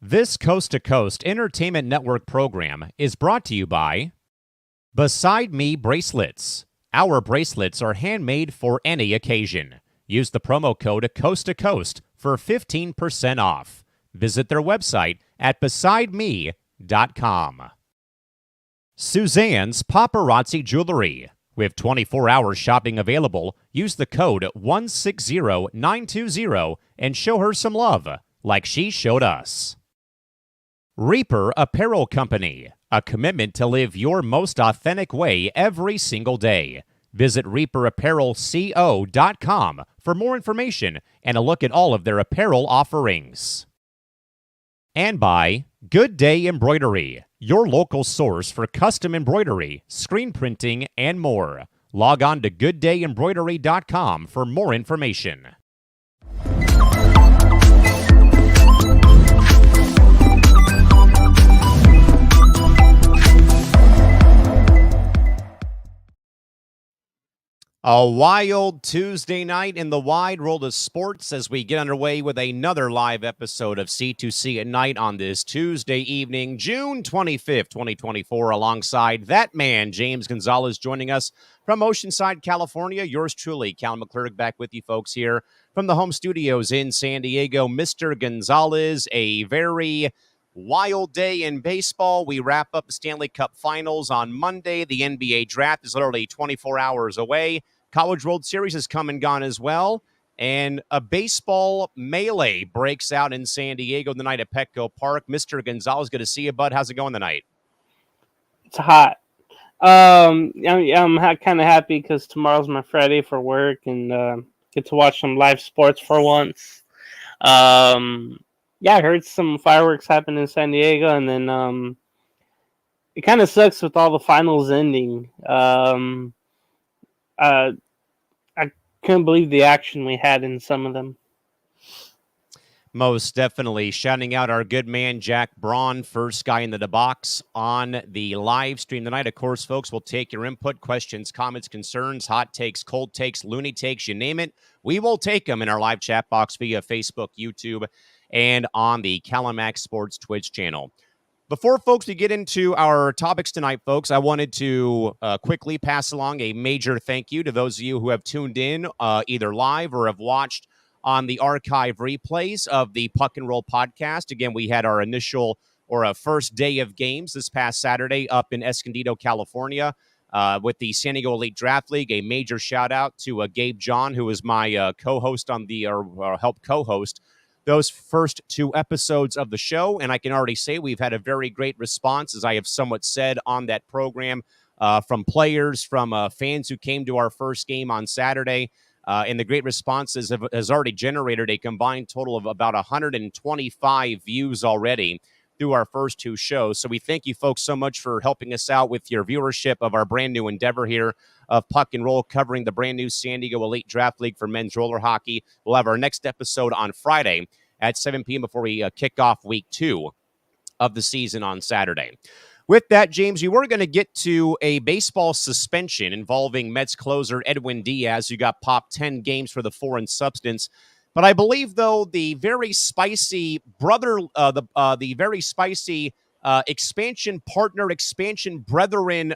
This Coast to Coast Entertainment Network program is brought to you by Beside Me Bracelets. Our bracelets are handmade for any occasion. Use the promo code Coast to Coast for 15% off. Visit their website at besideme.com. Suzanne's Paparazzi Jewelry. With 24-hour shopping available, use the code 160920 and show her some love, like she showed us. Reaper Apparel Company, a commitment to live your most authentic way every single day. Visit reaperapparelco.com for more information and a look at all of their apparel offerings. And by Good Day Embroidery, your local source for custom embroidery, screen printing, and more. Log on to gooddayembroidery.com for more information. A wild Tuesday night in the wide world of sports as we get underway with another live episode of C2C at Night on this Tuesday evening, June 25th, 2024, alongside that man, James Gonzales, joining us from Oceanside, California. Yours truly, Callan McClurg, back with you folks here from the home studios in San Diego. Mr. Gonzales, a very wild day in baseball. We wrap up the Stanley Cup Finals on Monday. The NBA draft is literally 24 hours away. College World Series has come and gone as well. And a baseball melee breaks out in San Diego the night at Petco Park. Mr. Gonzales, good to see you, bud. How's it going tonight? It's hot. I'm kind of happy because tomorrow's my Friday for work and get to watch some live sports for once. I heard some fireworks happen in San Diego, and then it kind of sucks with all the finals ending. I couldn't believe the action we had in some of them. Most definitely. Shouting out our good man, Jack Braun, first guy into the box on the live stream tonight. Of course, folks, we'll take your input, questions, comments, concerns, hot takes, cold takes, loony takes, you name it. We will take them in our live chat box via Facebook, YouTube, and on the Calamax Sports Twitch channel. Before, folks, we get into our topics tonight, folks, I wanted to quickly pass along a major thank you to those of you who have tuned in either live or have watched on the archive replays of the Puck and Roll podcast. Again, we had our initial or a first day of games this past Saturday up in Escondido, California, with the San Diego Elite Draft League. A major shout out to Gabe John, who is my co-host on the or help co-host those first two episodes of the show. And I can already say we've had a very great response, as I have somewhat said on that program, from players, from fans who came to our first game on Saturday. And the great responses has already generated a combined total of about 125 views already through our first two shows. So we thank you folks so much for helping us out with your viewership of our brand new endeavor here of Puck and Roll, covering the brand new San Diego Elite Draft League for men's roller hockey. We'll have our next episode on Friday at 7 p.m. before we kick off week 2 of the season on Saturday. With that, James, you were going to get to a baseball suspension involving Mets closer Edwin Diaz, who got popped 10 games for the foreign substance. But I believe, though, the very spicy expansion brethren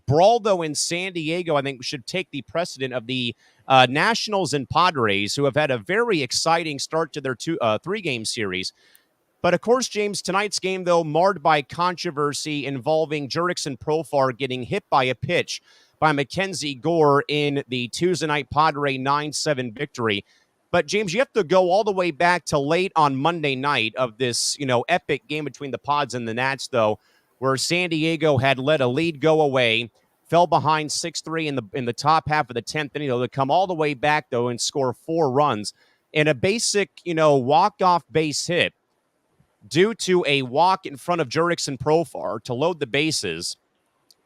brawl, though, in San Diego, I think should take the precedent of the Nationals and Padres, who have had a very exciting start to their 3-game series. But, of course, James, tonight's game, though, marred by controversy involving Jurickson Profar getting hit by a pitch by Mackenzie Gore in the Tuesday night Padre 9-7 victory. But, James, you have to go all the way back to late on Monday night of this, epic game between the Pods and the Nats, though, where San Diego had let a lead go away, fell behind 6-3 in the top half of the 10th inning, to come all the way back, though, and score 4 runs. And a basic, walk-off base hit due to a walk in front of Jurickson Profar to load the bases,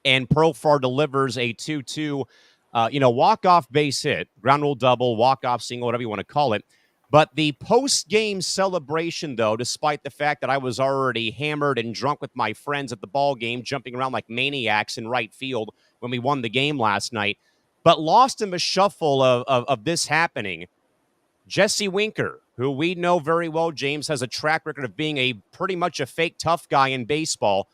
and Profar delivers a 2-2 walk-off base hit, ground rule double, walk-off single, whatever you want to call it. But the post-game celebration, though, despite the fact that I was already hammered and drunk with my friends at the ball game, jumping around like maniacs in right field when we won the game last night, but lost in the shuffle of this happening, Jesse Winker, who we know very well, James, has a track record of being a pretty much a fake tough guy in baseball,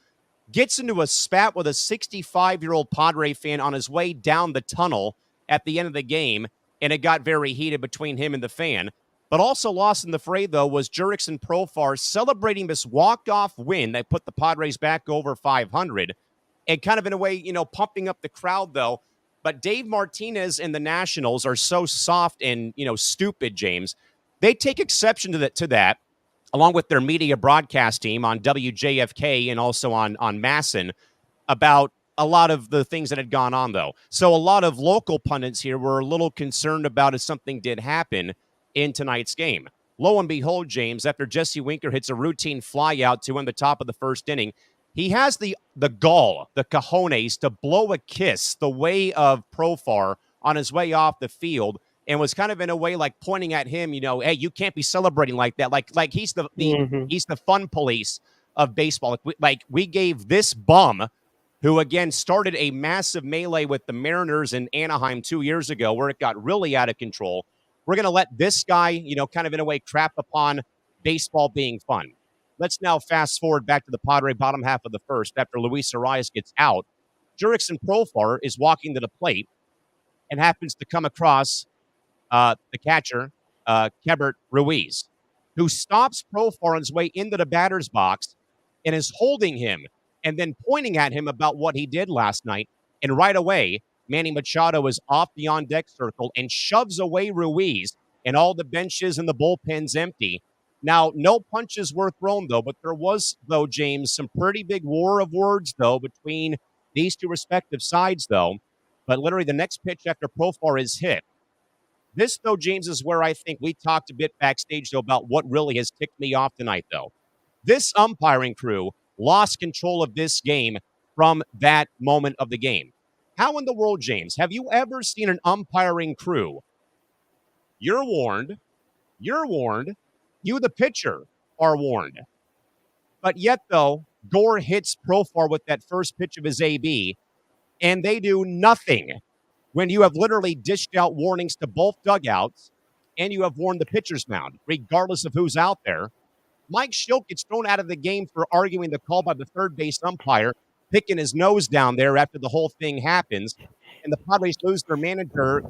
gets into a spat with a 65-year-old Padre fan on his way down the tunnel at the end of the game, and it got very heated between him and the fan. But also lost in the fray, though, was Jurickson Profar celebrating this walk-off win that put the Padres back over 500, and kind of in a way, pumping up the crowd, though. But Dave Martinez and the Nationals are so soft and, stupid, James. They take exception to that, along with their media broadcast team on WJFK and also on Masson, about a lot of the things that had gone on, though. So a lot of local pundits here were a little concerned about if something did happen in tonight's game. Lo and behold, James, after Jesse Winker hits a routine flyout to win the top of the first inning, he has the gall, the cojones, to blow a kiss the way of Profar on his way off the field, and was kind of in a way like pointing at him, hey, you can't be celebrating like that. Like he's the he's the fun police of baseball. Like we gave this bum, who again started a massive melee with the Mariners in Anaheim 2 years ago, where it got really out of control. We're going to let this guy, kind of in a way crap upon baseball being fun. Let's now fast forward back to the Padre bottom half of the first after Luis Arias gets out. Jurickson Profar is walking to the plate and happens to come across the catcher, Keibert Ruiz, who stops Profar on his way into the batter's box and is holding him and then pointing at him about what he did last night. And right away, Manny Machado is off the on-deck circle and shoves away Ruiz, and all the benches and the bullpen's empty. Now, no punches were thrown, though, but there was, though, James, some pretty big war of words, though, between these two respective sides, though. But literally the next pitch after Profar is hit. This, though, James, is where I think we talked a bit backstage, though, about what really has ticked me off tonight, though. This umpiring crew lost control of this game from that moment of the game. How in the world, James, have you ever seen an umpiring crew? You're warned, you, the pitcher, are warned. But yet, though, Gore hits Profar with that first pitch of his AB, and they do nothing when you have literally dished out warnings to both dugouts and you have warned the pitcher's mound, regardless of who's out there. Mike Shildt gets thrown out of the game for arguing the call by the third base umpire, picking his nose down there after the whole thing happens. And the Padres lose their manager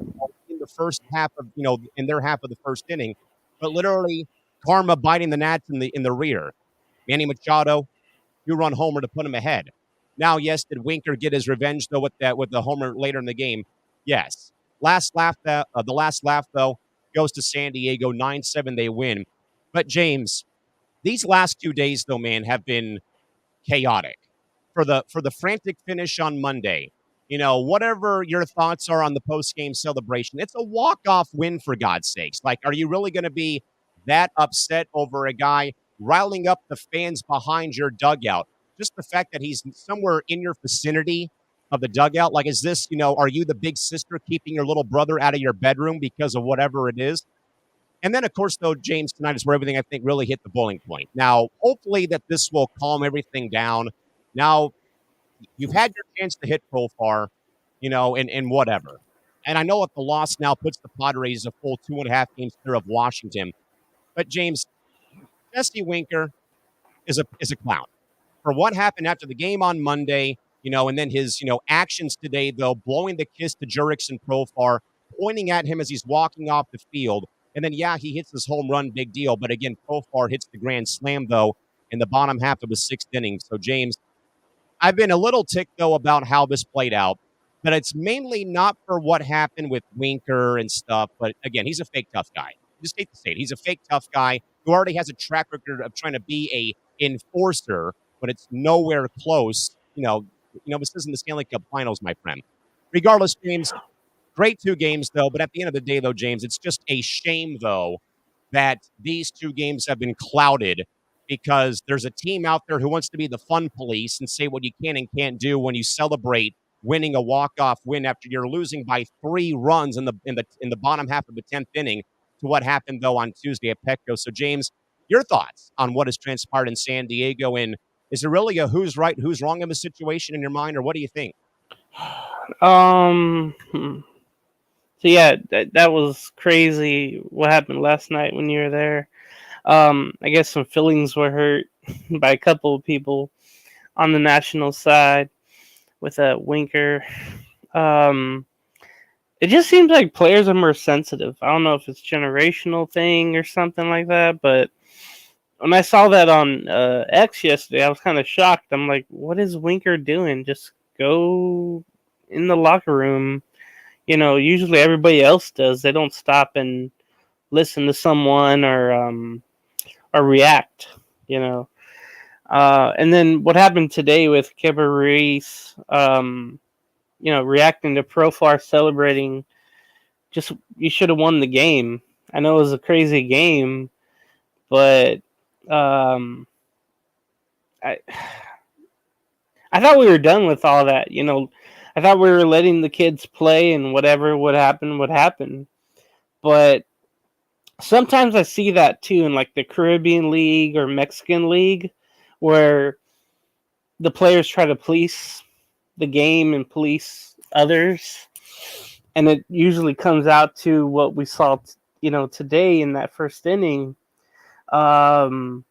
in the first half of, in their half of the first inning. But literally, karma biting the Nats in the rear. Manny Machado, 2-run homer to put him ahead. Now, yes, did Winker get his revenge, though, with the homer later in the game? Yes. The last laugh, though, goes to San Diego. 9-7, they win. But, James, these last 2 days, though, man, have been chaotic. For the frantic finish on Monday, whatever your thoughts are on the post-game celebration, it's a walk-off win, for God's sakes. Like, are you really going to be that upset over a guy riling up the fans behind your dugout? Just the fact that he's somewhere in your vicinity of the dugout. Like, is this, are you the big sister keeping your little brother out of your bedroom because of whatever it is? And then, of course, though, James, tonight is where everything, I think, really hit the boiling point. Now, hopefully that this will calm everything down. Now, you've had your chance to hit Profar, and whatever. And I know that the loss now puts the Padres a full 2.5 games clear of Washington. But, James, Jesse Winker is a clown. For what happened after the game on Monday, and then his, actions today, though, blowing the kiss to Jurickson Profar, pointing at him as he's walking off the field. And then, yeah, he hits this home run, big deal. But again, Profar hits the grand slam, though, in the bottom half of the sixth inning. So, James, I've been a little ticked, though, about how this played out. But it's mainly not for what happened with Winker and stuff. But again, he's a fake tough guy. Just hate to say it. He's a fake tough guy who already has a track record of trying to be a enforcer, but it's nowhere close. This isn't the Stanley Cup Finals, my friend. Regardless, James, great 2 games, though. But at the end of the day, though, James, it's just a shame, though, that these 2 games have been clouded because there's a team out there who wants to be the fun police and say what you can and can't do when you celebrate winning a walk-off win after you're losing by 3 runs in the bottom half of the 10th inning to what happened, though, on Tuesday at Petco. So, James, your thoughts on what has transpired in San Diego, and is there really a who's right, who's wrong in the situation in your mind, or what do you think? So yeah, that was crazy. What happened last night when you were there? I guess some feelings were hurt by a couple of people on the national side with a Winker. Um, it just seems like players are more sensitive. I don't know if it's generational thing or something like that, but when I saw that on X yesterday, I was kind of shocked. I'm like, what is Winker doing? Just go in the locker room. Usually everybody else does. They don't stop and listen to someone or react. You know. And then what happened today with Cabarrus, reacting to Profar celebrating, just you should have won the game. I know it was a crazy game, but um, I I thought we were done with all that. I thought we were letting the kids play and whatever would happen would happen. But sometimes I see that too in like the Caribbean League or Mexican League, where the players try to police the game and police others, and it usually comes out to what we saw today in that first inning. It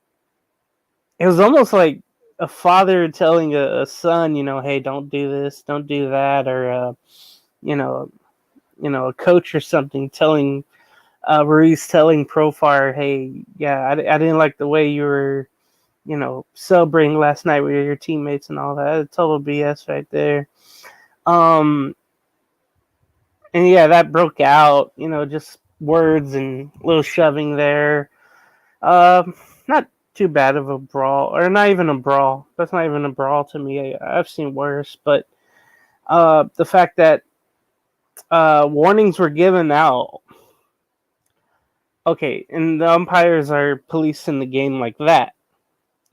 was almost like a father telling a son, hey, don't do this, don't do that, or you know a coach or something telling Ruiz telling Profar, hey, yeah, I didn't like the way you were celebrating last night with your teammates and all that. It's total BS right there. And yeah, that broke out, just words and a little shoving there. Not too bad of a brawl, or not even a brawl. That's not even a brawl to me. I've seen worse, but the fact that warnings were given out. Okay, and the umpires are policing the game like that.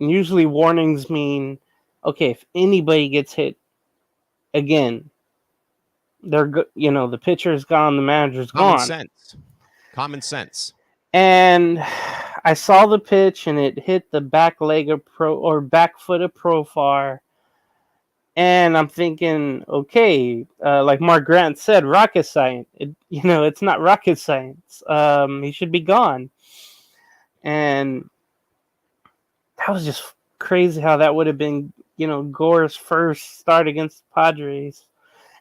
And usually warnings mean, okay, if anybody gets hit again, the pitcher's gone, the manager's gone. Common sense. And I saw the pitch, and it hit the back leg of back foot of Profar. And I'm thinking, okay, like Mark Grant said, rocket science. It's not rocket science. He should be gone. And that was just crazy how that would have been, Gore's first start against the Padres.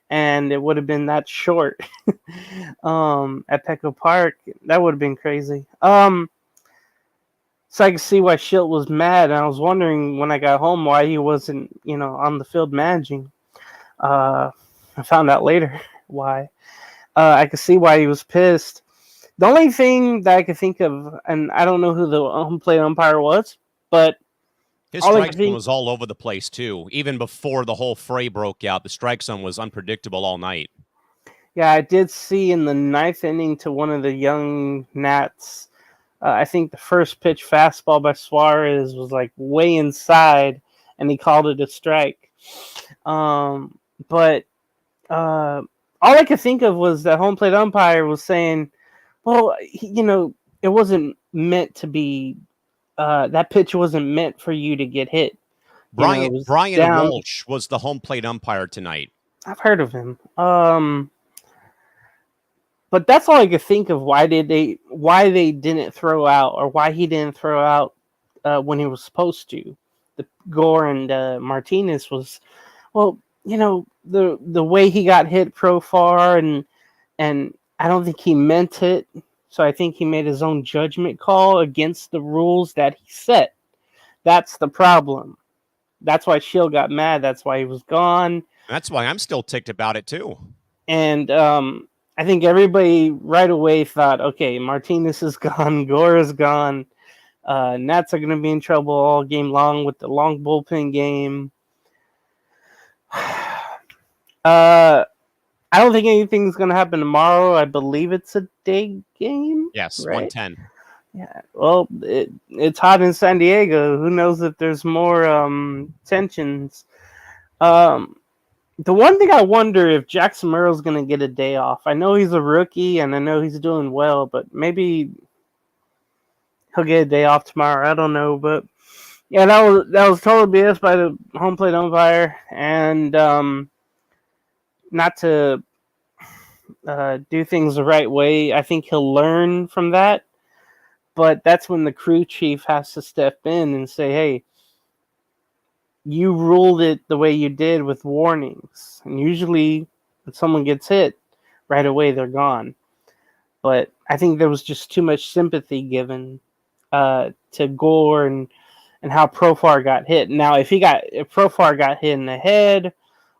And it would have been that short at Petco Park. That would have been crazy. So I could see why Schilt was mad, and I was wondering when I got home why he wasn't, on the field managing. I found out later why. I could see why he was pissed. The only thing that I could think of, and I don't know who the home plate umpire was, but his strike zone was all over the place too. Even before the whole fray broke out, the strike zone was unpredictable all night. Yeah, I did see in the ninth inning to one of the young Nats. I think the first pitch fastball by Suarez was like way inside, and he called it a strike. But all I could think of was that home plate umpire was saying, well, it wasn't meant to be, that pitch wasn't meant for you to get hit. Brian Walsh was the home plate umpire tonight. I've heard of him. But that's all I could think of. Why they didn't throw out, or why he didn't throw out when he was supposed to. The Gore and Martinez was, well, the way he got hit Profar, and I don't think he meant it. So I think he made his own judgment call against the rules that he set. That's the problem. That's why Schill got mad. That's why he was gone. That's why I'm still ticked about it too. And I think everybody right away thought, okay, Martinez is gone, Gore is gone, Nats are going to be in trouble all game long with the long bullpen game. I don't think anything's going to happen tomorrow. I believe it's a day game. Yes, right? 1:10. Yeah, well, it's hot in San Diego. Who knows if there's more tensions. The one thing I wonder if Jackson Merrill's going to get a day off. I know he's a rookie, and I know he's doing well, but maybe he'll get a day off tomorrow. I don't know, but yeah, that was total BS by the home plate umpire, and not to do things the right way. I think he'll learn from that. But that's when the crew chief has to step in and say, hey, you ruled it the way you did with warnings. And usually when someone gets hit, right away they're gone. But I think there was just too much sympathy given to Gore and how Profar got hit. Now, if Profar got hit in the head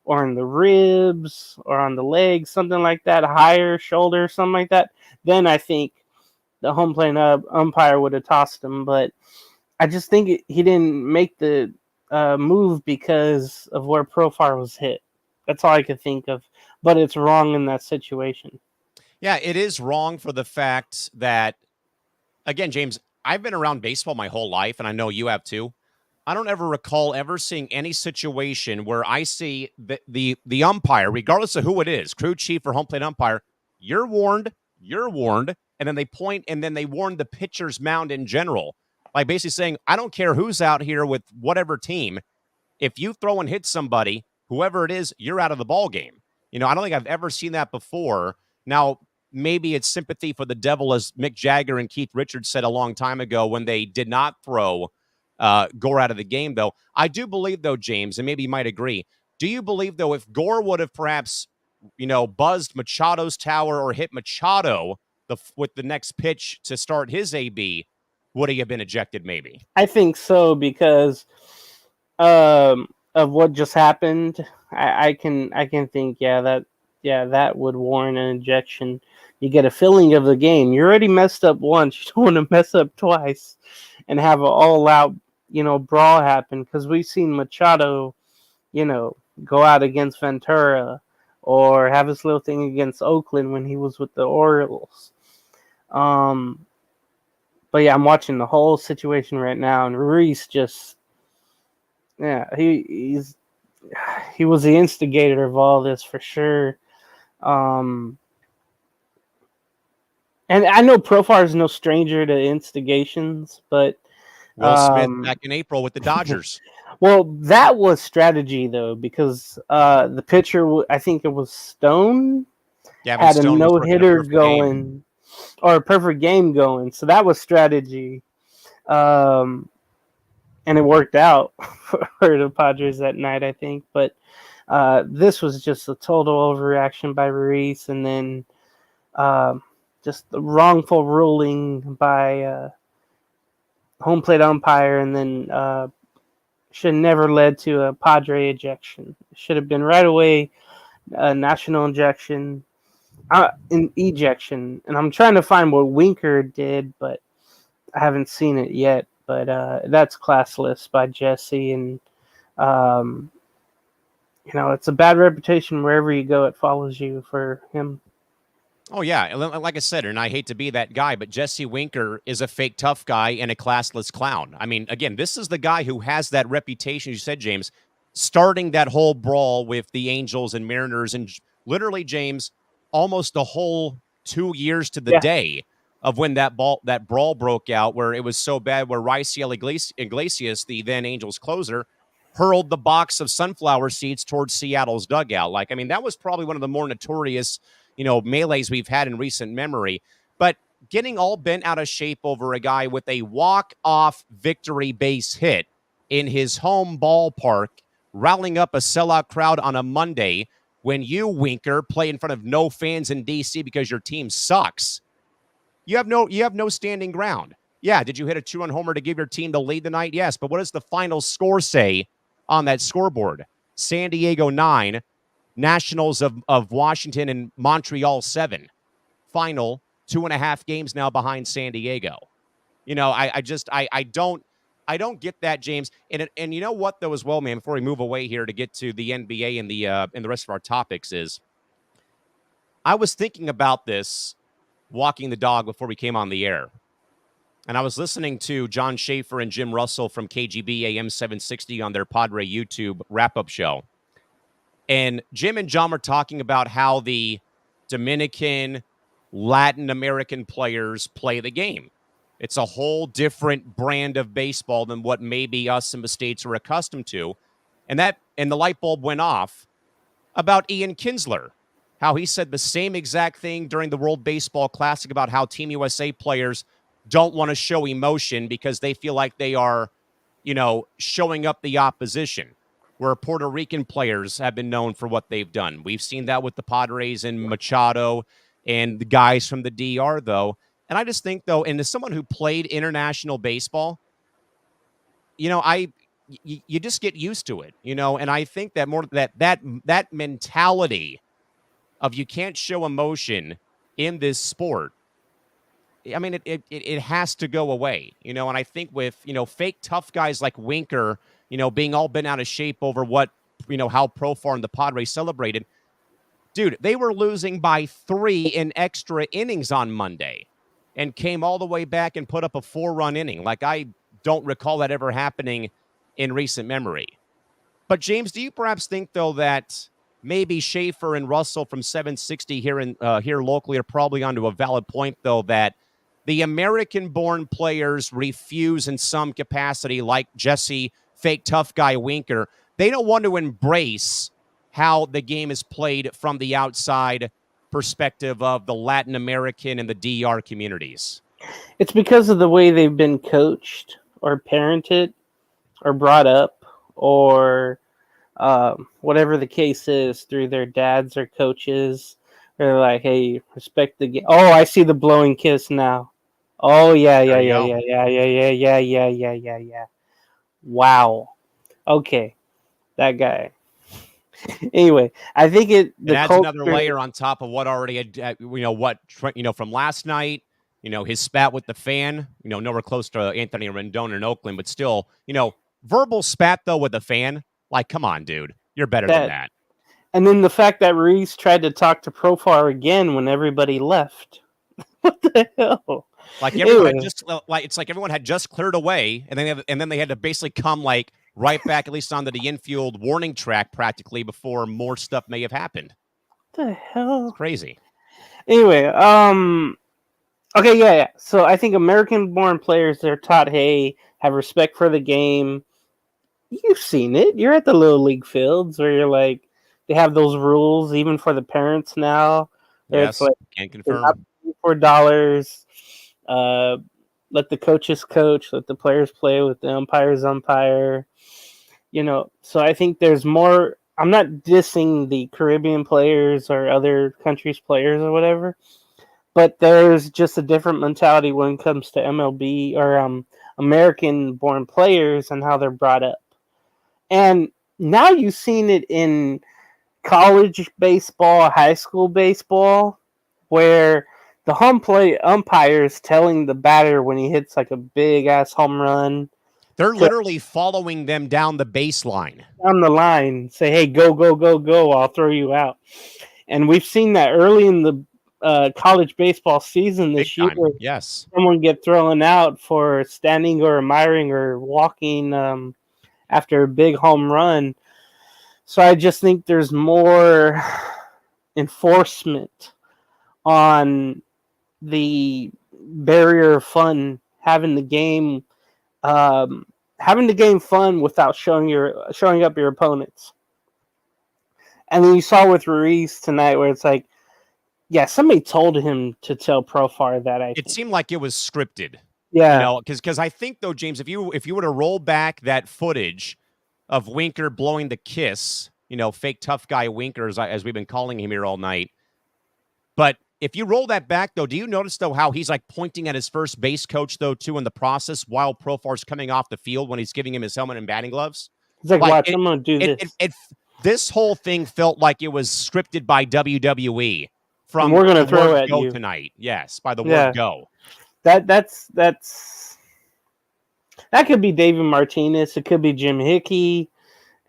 or in the ribs or on the legs, something like that, higher shoulder, something like that, then I think the home plate umpire would have tossed him. But I just think he didn't make the move because of where Profar was hit. That's all I could think of. But it's wrong in that situation. Yeah, it is wrong for the fact that, again, James, I've been around baseball my whole life, and I know you have too. I don't ever recall ever seeing any situation where I see the umpire, regardless of who it is, crew chief or home plate umpire, you're warned, and then they point and then they warn the pitcher's mound in general. Like basically saying, I don't care who's out here with whatever team. If you throw and hit somebody, whoever it is, you're out of the ball game. I don't think I've ever seen that before. Now, maybe it's sympathy for the devil, as Mick Jagger and Keith Richards said a long time ago when they did not throw Gore out of the game, though. I do believe, though, James, and maybe you might agree, do you believe, though, if Gore would have perhaps, buzzed Machado's tower or hit Machado with the next pitch to start his AB, would he have been ejected maybe? I think so because of what just happened. I can think, that would warrant an ejection. You get a feeling of the game. You already messed up once. You don't want to mess up twice and have an all-out, brawl happen. Because we've seen Machado, go out against Ventura or have his little thing against Oakland when he was with the Orioles. But yeah, I'm watching the whole situation right now, and Ruiz just, he was the instigator of all this for sure. And I know Profar is no stranger to instigations, but Will Smith back in April with the Dodgers. Well, that was strategy though, because the pitcher, I think it was Stone, had a no-hitter going, or a perfect game going. So that was strategy, and it worked out for the Padres that night, I think. But this was just a total overreaction by Ruiz, and then just the wrongful ruling by home plate umpire, and then should never led to a Padre ejection. It should have been right away a national ejection. In ejection, and I'm trying to find what Winker did, but I haven't seen it yet. But that's classless by Jesse, and it's a bad reputation wherever you go. It follows you for him. Oh yeah, like I said, and I hate to be that guy, but Jesse Winker is a fake tough guy and a classless clown. I mean, again, this is the guy who has that reputation, as you said, James, starting that whole brawl with the Angels and Mariners, and literally, James, almost the whole 2 years to the day of when that brawl broke out, where it was so bad, where Raisel Iglesias, the then Angels closer, hurled the box of sunflower seeds towards Seattle's dugout. Like, I mean, that was probably one of the more notorious, melees we've had in recent memory. But getting all bent out of shape over a guy with a walk-off victory base hit in his home ballpark, rallying up a sellout crowd on a Monday when you, Winker, play in front of no fans in D.C. because your team sucks, you have no standing ground. Yeah, did you hit a 2-run homer to give your team the lead tonight? Yes, but what does the final score say on that scoreboard? San Diego 9, Nationals of Washington and Montreal 7. Final 2.5 games now behind San Diego. I don't get that, James. And you know what, though, as well, man, before we move away here to get to the NBA and the rest of our topics, is I was thinking about this walking the dog before we came on the air. And I was listening to John Schaefer and Jim Russell from KGB AM 760 on their Padre YouTube wrap-up show. And Jim and John were talking about how the Dominican, Latin American players play the game. It's a whole different brand of baseball than what maybe us in the States are accustomed to. And the light bulb went off about Ian Kinsler how he said the same exact thing during the World Baseball Classic about how Team USA players don't want to show emotion because they feel like they are, showing up the opposition, where Puerto Rican players have been known for what they've done. We've seen that with the Padres and Machado and the guys from the DR, though. And I just think, though, and as someone who played international baseball, you just get used to it, and I think that more that mentality of you can't show emotion in this sport, I mean, it has to go away, and I think with, fake tough guys like Winker, being all bent out of shape over what, how Profar and the Padres celebrated. Dude, they were losing by 3 in extra innings on Monday and came all the way back and put up a 4-run inning. Like, I don't recall that ever happening in recent memory. But James, do you perhaps think, though, that maybe Schaefer and Russell from 760 here locally are probably onto a valid point, though, that the American-born players refuse in some capacity, like Jesse, fake tough guy Winker. They don't want to embrace how the game is played from the outside perspective of the Latin American and the DR communities. It's because of the way they've been coached or parented or brought up or whatever the case is through their dads or coaches. They're like, hey, respect the game. Oh, I see the blowing kiss now. Oh, yeah. Wow. Okay. That guy. Anyway, I think it adds another layer on top of what already had, from last night, his spat with the fan, nowhere close to Anthony Rendon in Oakland, but still, verbal spat, though, with the fan. Like, come on, dude. You're better than that. And then the fact that Ruiz tried to talk to Profar again when everybody left. What the hell? Like, everyone it's like everyone had just cleared away, and then they had to basically come, like, right back, at least onto the infield warning track practically before more stuff may have happened. What the hell? It's crazy. Anyway, okay, yeah. So I think American-born players, they're taught, hey, have respect for the game. You've seen it. You're at the little league fields where you're like, they have those rules even for the parents now. Yes, it's like, can't confirm. $4. Let the coaches coach. Let the players play. Let the umpires umpire. So I think there's more. I'm not dissing the Caribbean players or other countries' players or whatever, but there's just a different mentality when it comes to MLB or American-born players and how they're brought up. And now you've seen it in college baseball, high school baseball, where the home plate umpire is telling the batter when he hits like a big-ass home run. They're literally following them down the baseline. Down the line. Say, hey, go, go, go, go. I'll throw you out. And we've seen that early in the college baseball season this year. Yes. Someone get thrown out for standing or admiring or walking after a big home run. So I just think there's more enforcement on the barrier of fun, having the game fun without showing up your opponents. And then you saw with Ruiz tonight where it's like, yeah, somebody told him to tell Profar that. It seemed like it was scripted. Yeah, because I think, though, James, if you were to roll back that footage of Winker blowing the kiss, fake tough guy Winker, as we've been calling him here all night. But if you roll that back, though, do you notice, though, how he's like pointing at his first base coach, though, too, in the process while Profar's coming off the field when he's giving him his helmet and batting gloves? He's like, watch, I'm going to do this. This whole thing felt like it was scripted by WWE. And we're going to throw at go you tonight. Yes, by the word go. That could be David Martinez. It could be Jim Hickey.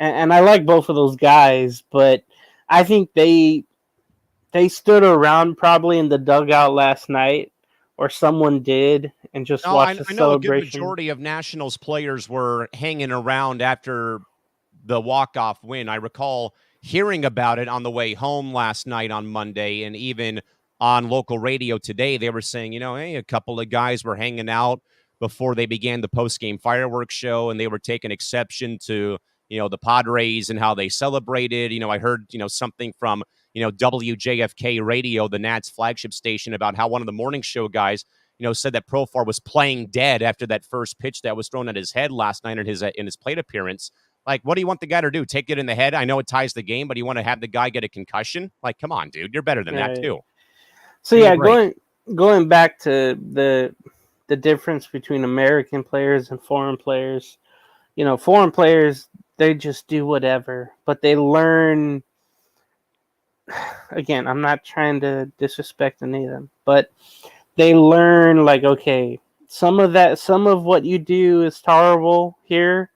And I like both of those guys, but I think they stood around probably in the dugout last night, or someone did, and just watched the celebration. I know a good majority of Nationals players were hanging around after the walk-off win. I recall hearing about it on the way home last night on Monday, and even on local radio today, they were saying, hey, a couple of guys were hanging out before they began the post-game fireworks show, and they were taking exception to, the Padres and how they celebrated. I heard, something from, WJFK Radio, the Nats flagship station, about how one of the morning show guys, said that Profar was playing dead after that first pitch that was thrown at his head last night in his plate appearance. Like, what do you want the guy to do? Take it in the head? I know it ties the game, but you want to have the guy get a concussion? Like, come on, dude. You're better than that, too. So, going back to the difference between American players and foreign players, foreign players, they just do whatever, but they learn. Again, I'm not trying to disrespect any of them, but they learn, like, okay, some of what you do is tolerable here,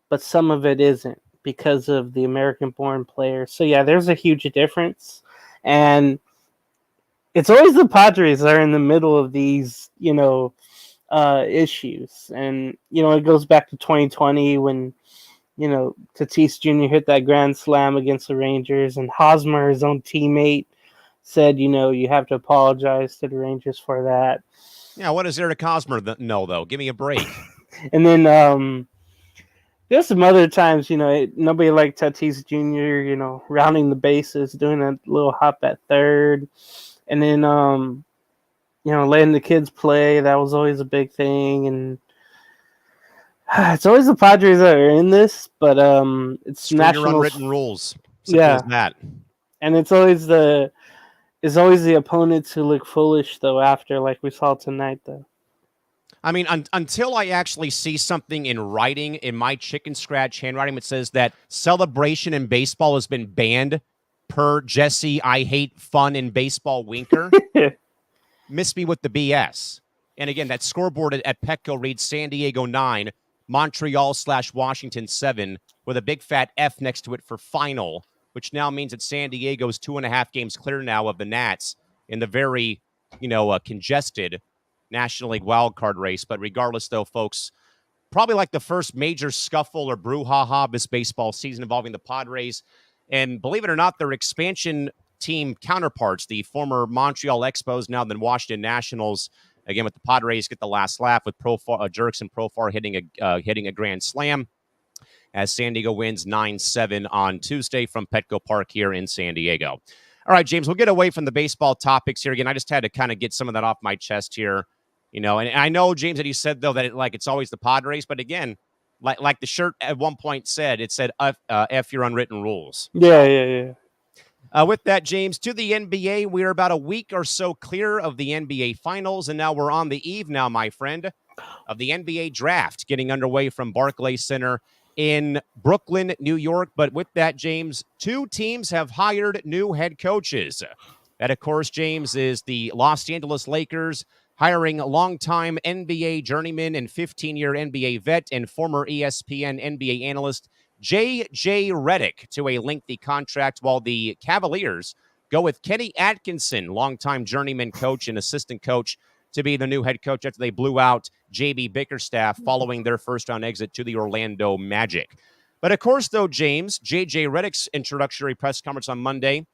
but some of it isn't because of the American-born players. So, yeah, there's a huge difference. And it's always the Padres that are in the middle of these, issues. And, it goes back to 2020 when, Tatis Jr. hit that grand slam against the Rangers, and Hosmer, his own teammate, said, you have to apologize to the Rangers for that. Yeah, what is there to Hosmer know, though? Give me a break. And then there's some other times, nobody liked Tatis Jr., rounding the bases, doing a little hop at third. And then, letting the kids play. That was always a big thing. And it's always the Padres that are in this, but it's national unwritten rules. Simple as that. And it's always the opponents who look foolish, though, after, like we saw tonight, though. I mean, until I actually see something in writing, in my chicken scratch handwriting, that says that celebration in baseball has been banned per Jesse, I hate fun in baseball winker. Miss me with the BS. And again, that scoreboard at Petco reads San Diego 9, Montreal/Washington 7, with a big fat F next to it for final, which now means that San Diego's 2.5 games clear now of the Nats in the very, congested National League wildcard race. But regardless, though, folks, probably like the first major scuffle or brouhaha this baseball season involving the Padres. And believe it or not, their expansion team counterparts, the former Montreal Expos, now the Washington Nationals, again with the Padres, get the last laugh with Jerks and Profar hitting a grand slam as San Diego wins 9-7 on Tuesday from Petco Park here in San Diego. All right, James, we'll get away from the baseball topics here. Again, I just had to kind of get some of that off my chest here. And I know, James, that you said, though, that it's always the Padres. But again, like the shirt at one point said, it said, F your unwritten rules. Yeah. With that, James, to the NBA, we're about a week or so clear of the NBA Finals. And now we're on the eve now, my friend, of the NBA Draft getting underway from Barclays Center in Brooklyn, New York. But with that, James, 2 teams have hired new head coaches. That, of course, James, is the Los Angeles Lakers hiring longtime NBA journeyman and 15-year NBA vet and former ESPN NBA analyst JJ Redick to a lengthy contract, while the Cavaliers go with Kenny Atkinson, longtime journeyman coach and assistant coach, to be the new head coach after they blew out J.B. Bickerstaff following their first-round exit to the Orlando Magic. But, of course, though, James, JJ Redick's introductory press conference on Monday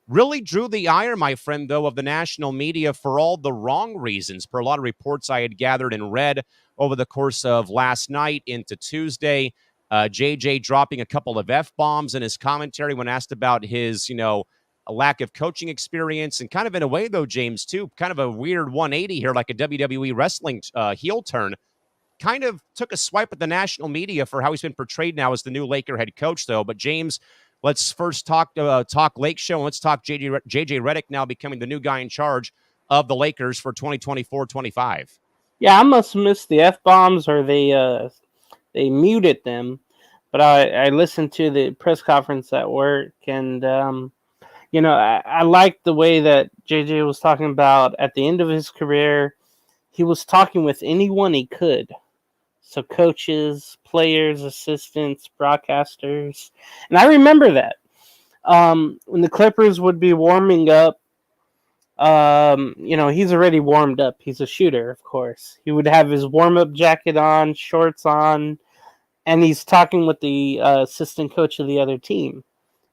really drew the ire, my friend, though, of the national media for all the wrong reasons, per a lot of reports I had gathered and read over the course of last night into Tuesday. JJ dropping a couple of F-bombs in his commentary when asked about his, a lack of coaching experience, and kind of in a way, though, James, too, kind of a weird 180 here, like a WWE wrestling heel turn. Kind of took a swipe at the national media for how he's been portrayed now as the new Laker head coach, though. But, James, let's first talk Lake Show, and let's talk JJ Redick now becoming the new guy in charge of the Lakers for 2024-25. Yeah, I must have missed the F-bombs, or they muted them. But I listened to the press conference at work, and, I liked the way that JJ was talking about at the end of his career, he was talking with anyone he could. So coaches, players, assistants, broadcasters. And I remember that. When the Clippers would be warming up, he's already warmed up. He's a shooter, of course. He would have his warm-up jacket on, shorts on, and he's talking with the assistant coach of the other team.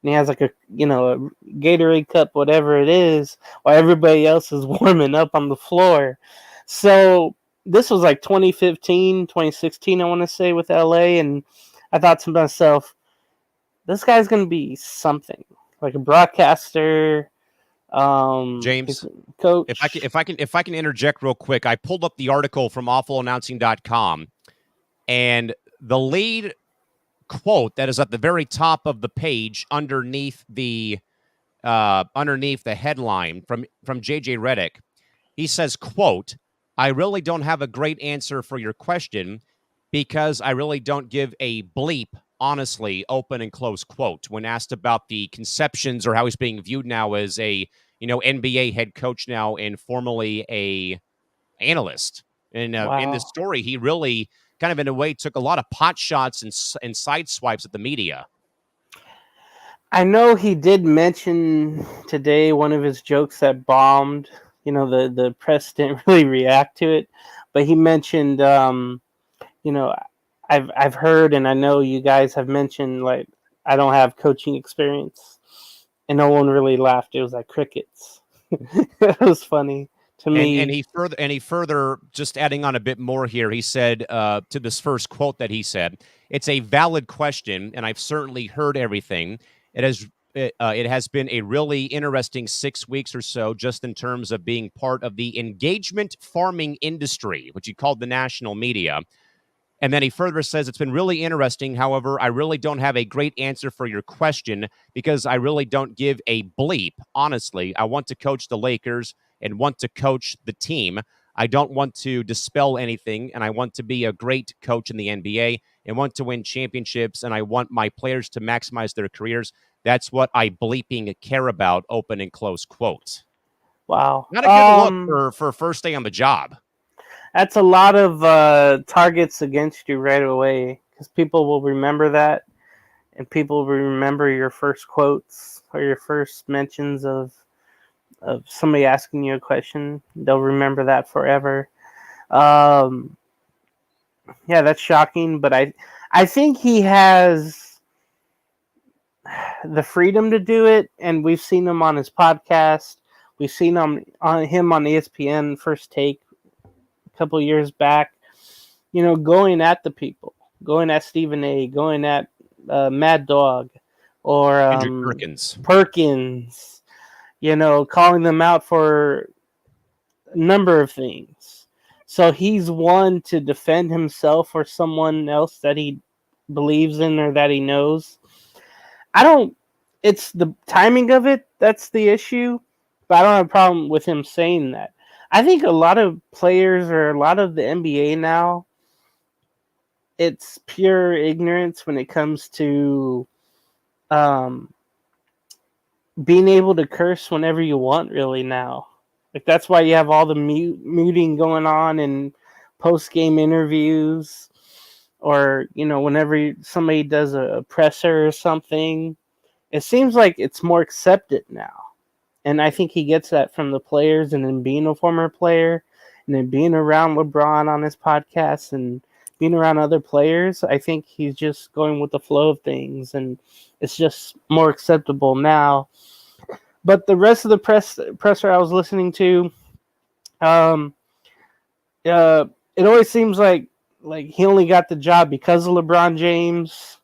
And he has like a Gatorade cup, whatever it is, while everybody else is warming up on the floor. So this was like 2015, 2016, I want to say, with LA. And I thought to myself, this guy's going to be something. James, a broadcaster, his coach. if I can interject real quick, I pulled up the article from awfulannouncing.com, and the lead quote that is at the very top of the page underneath the headline from JJ Redick. He says, quote, "I really don't have a great answer for your question because I really don't give a bleep, honestly," open and close quote, when asked about the conceptions or how he's being viewed now as a, NBA head coach now and formerly a analyst. And in this Wow. story, he really kind of in a way took a lot of pot shots and side swipes at the media. I know he did mention today one of his jokes that bombed. The press didn't really react to it, but he mentioned, I've heard and I know you guys have mentioned like I don't have coaching experience, and no one really laughed. It was like crickets. It was funny to me. And he further just adding on a bit more here. He said to this first quote that he said, "It's a valid question, and I've certainly heard everything. It has been a really interesting 6 weeks or so, just in terms of being part of the engagement farming industry," which he called the national media. And then he further says, "It's been really interesting. However, I really don't have a great answer for your question because I really don't give a bleep. Honestly, I want to coach the Lakers and want to coach the team. I don't want to dispel anything, and I want to be a great coach in the NBA and want to win championships, and I want my players to maximize their careers. That's what I bleeping care about," open and close quote. Wow. Not a good look for first day on the job. That's a lot of targets against you right away because people will remember that, and people will remember your first quotes or your first mentions of somebody asking you a question. They'll remember that forever. Yeah, that's shocking, but I think he has the freedom to do it, and we've seen him on his podcast. We've seen him on ESPN First Take a couple years back, going at the people, going at Stephen A., going at Mad Dog or Andrew Perkins, calling them out for a number of things. So he's one to defend himself or someone else that he believes in or that he knows. It's the timing of it that's the issue, but I don't have a problem with him saying that. I think a lot of players or a lot of the NBA now, it's pure ignorance when it comes to being able to curse whenever you want, really, now. Like, that's why you have all the muting going on in post-game interviews or, whenever somebody does a presser or something. It seems like it's more accepted now. And I think he gets that from the players, and then being a former player and then being around LeBron on his podcast and being around other players. I think he's just going with the flow of things, and it's just more acceptable now. But the rest of the presser I was listening to, it always seems like he only got the job because of LeBron James.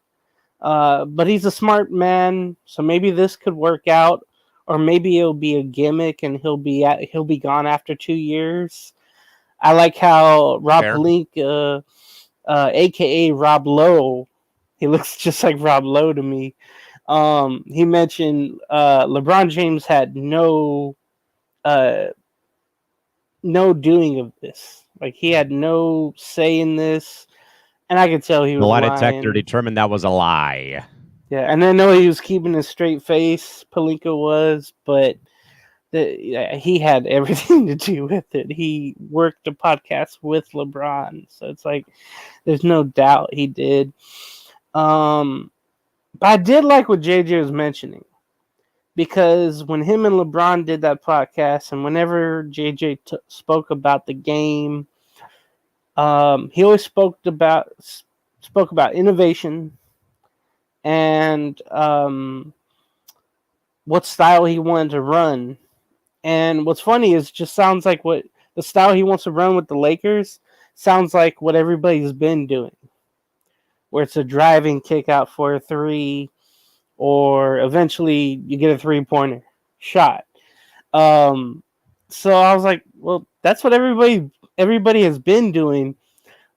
But he's a smart man, so maybe this could work out. Or maybe it'll be a gimmick and he'll be gone after 2 years. I like how Rob Pelinka, aka Rob Lowe, he looks just like Rob Lowe to me. He mentioned LeBron James had no doing of this. Like, he had no say in this, and I could tell he was lying. The lie detector determined that was a lie. Yeah, and I know he was keeping a straight face, Pelinka was, but he had everything to do with it. He worked a podcast with LeBron, so it's like there's no doubt he did. But I did like what JJ was mentioning, because when him and LeBron did that podcast, and whenever JJ spoke about the game, he always spoke about innovation and what style he wanted to run. And what's funny is, just sounds like what the style he wants to run with the Lakers sounds like what everybody's been doing, where it's a driving kick out for a three, or eventually you get a 3-pointer shot. So I was like, well, that's what everybody has been doing,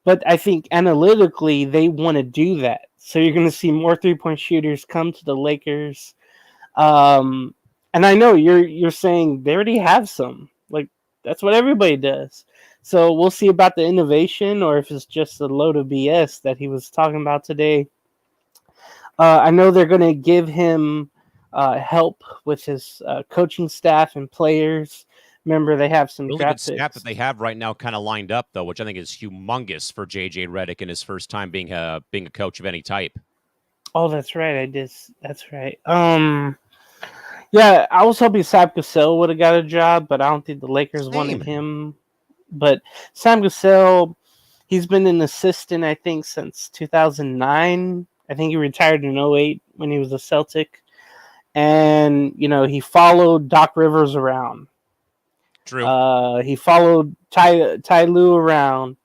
but I think analytically they want to do that. So you're going to see more 3-point shooters come to the Lakers. And I know you're saying they already have some. Like, that's what everybody does. So we'll see about the innovation, or if it's just a load of BS that he was talking about today. I know they're going to give him help with his coaching staff and players. Remember, they have some Really good draft staff picks. that they have right now kind of lined up, though, which I think is humongous for JJ Redick in his first time being a coach of any type. Oh, that's right. That's right. Yeah, I was hoping Sam Cassell would have got a job, but I don't think the Lakers wanted him. But Sam Cassell, he's been an assistant, I think, since 2009. I think he retired in 2008 when he was a Celtic. And, he followed Doc Rivers around. True. He followed Ty Lue around.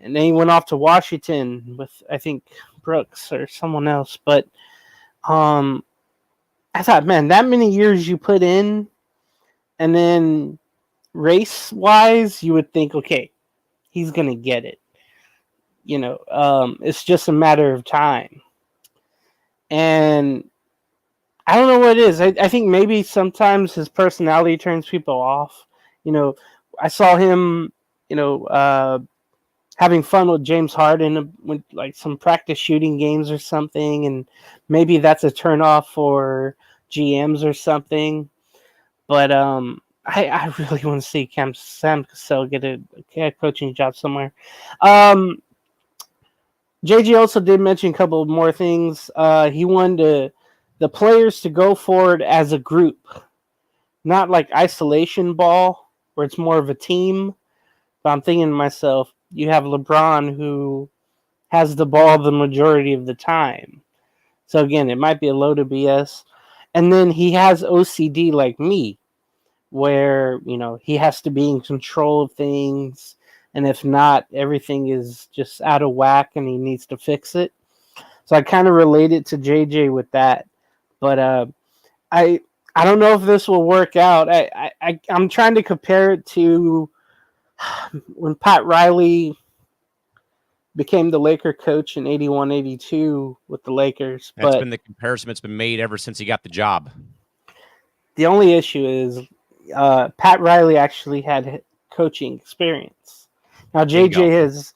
And then he went off to Washington with, I think, Brooks or someone else. But I thought, man, that many years you put in, and then race-wise, you would think, okay, he's going to get it. It's just a matter of time. And I don't know what it is. I think maybe sometimes his personality turns people off. I saw him, having fun with James Harden with like some practice shooting games or something, and maybe that's a turnoff for GMs or something. But I really want to see Sam Cassell get a coaching job somewhere. JJ also did mention a couple of more things. He wanted the players to go forward as a group, not like isolation ball, where it's more of a team. But I'm thinking to myself, you have LeBron who has the ball the majority of the time. So again, it might be a load of BS. And then he has OCD like me, where, he has to be in control of things. And if not, everything is just out of whack and he needs to fix it. So I kind of related to JJ with that. But I don't know if this will work out. I'm trying to compare it to when Pat Riley became the Laker coach in 81-82 with the Lakers. That's been the comparison that's been made ever since he got the job. The only issue is Pat Riley actually had coaching experience. Now, JJ has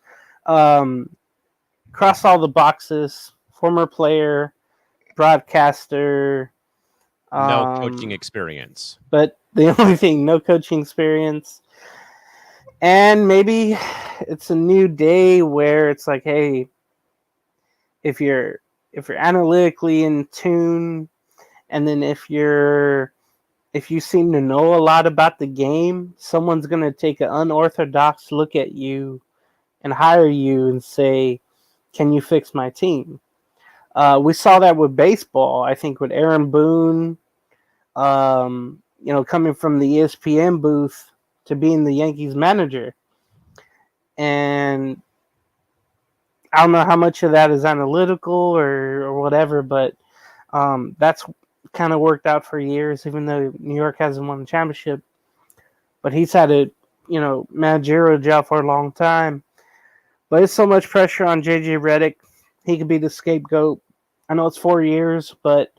crossed all the boxes, former player, broadcaster. No coaching experience. But the only thing, no coaching experience. And maybe it's a new day where it's like, hey, if you're analytically in tune, and then if you seem to know a lot about the game, someone's going to take an unorthodox look at you and hire you and say, can you fix my team? We saw that with baseball, I think, with Aaron Boone, coming from the ESPN booth to being the Yankees manager. And I don't know how much of that is analytical or whatever, but that's kind of worked out for years, even though New York hasn't won the championship. But he's had a managerial job for a long time. But it's so much pressure on JJ Redick. He could be the scapegoat. I know it's 4 years, but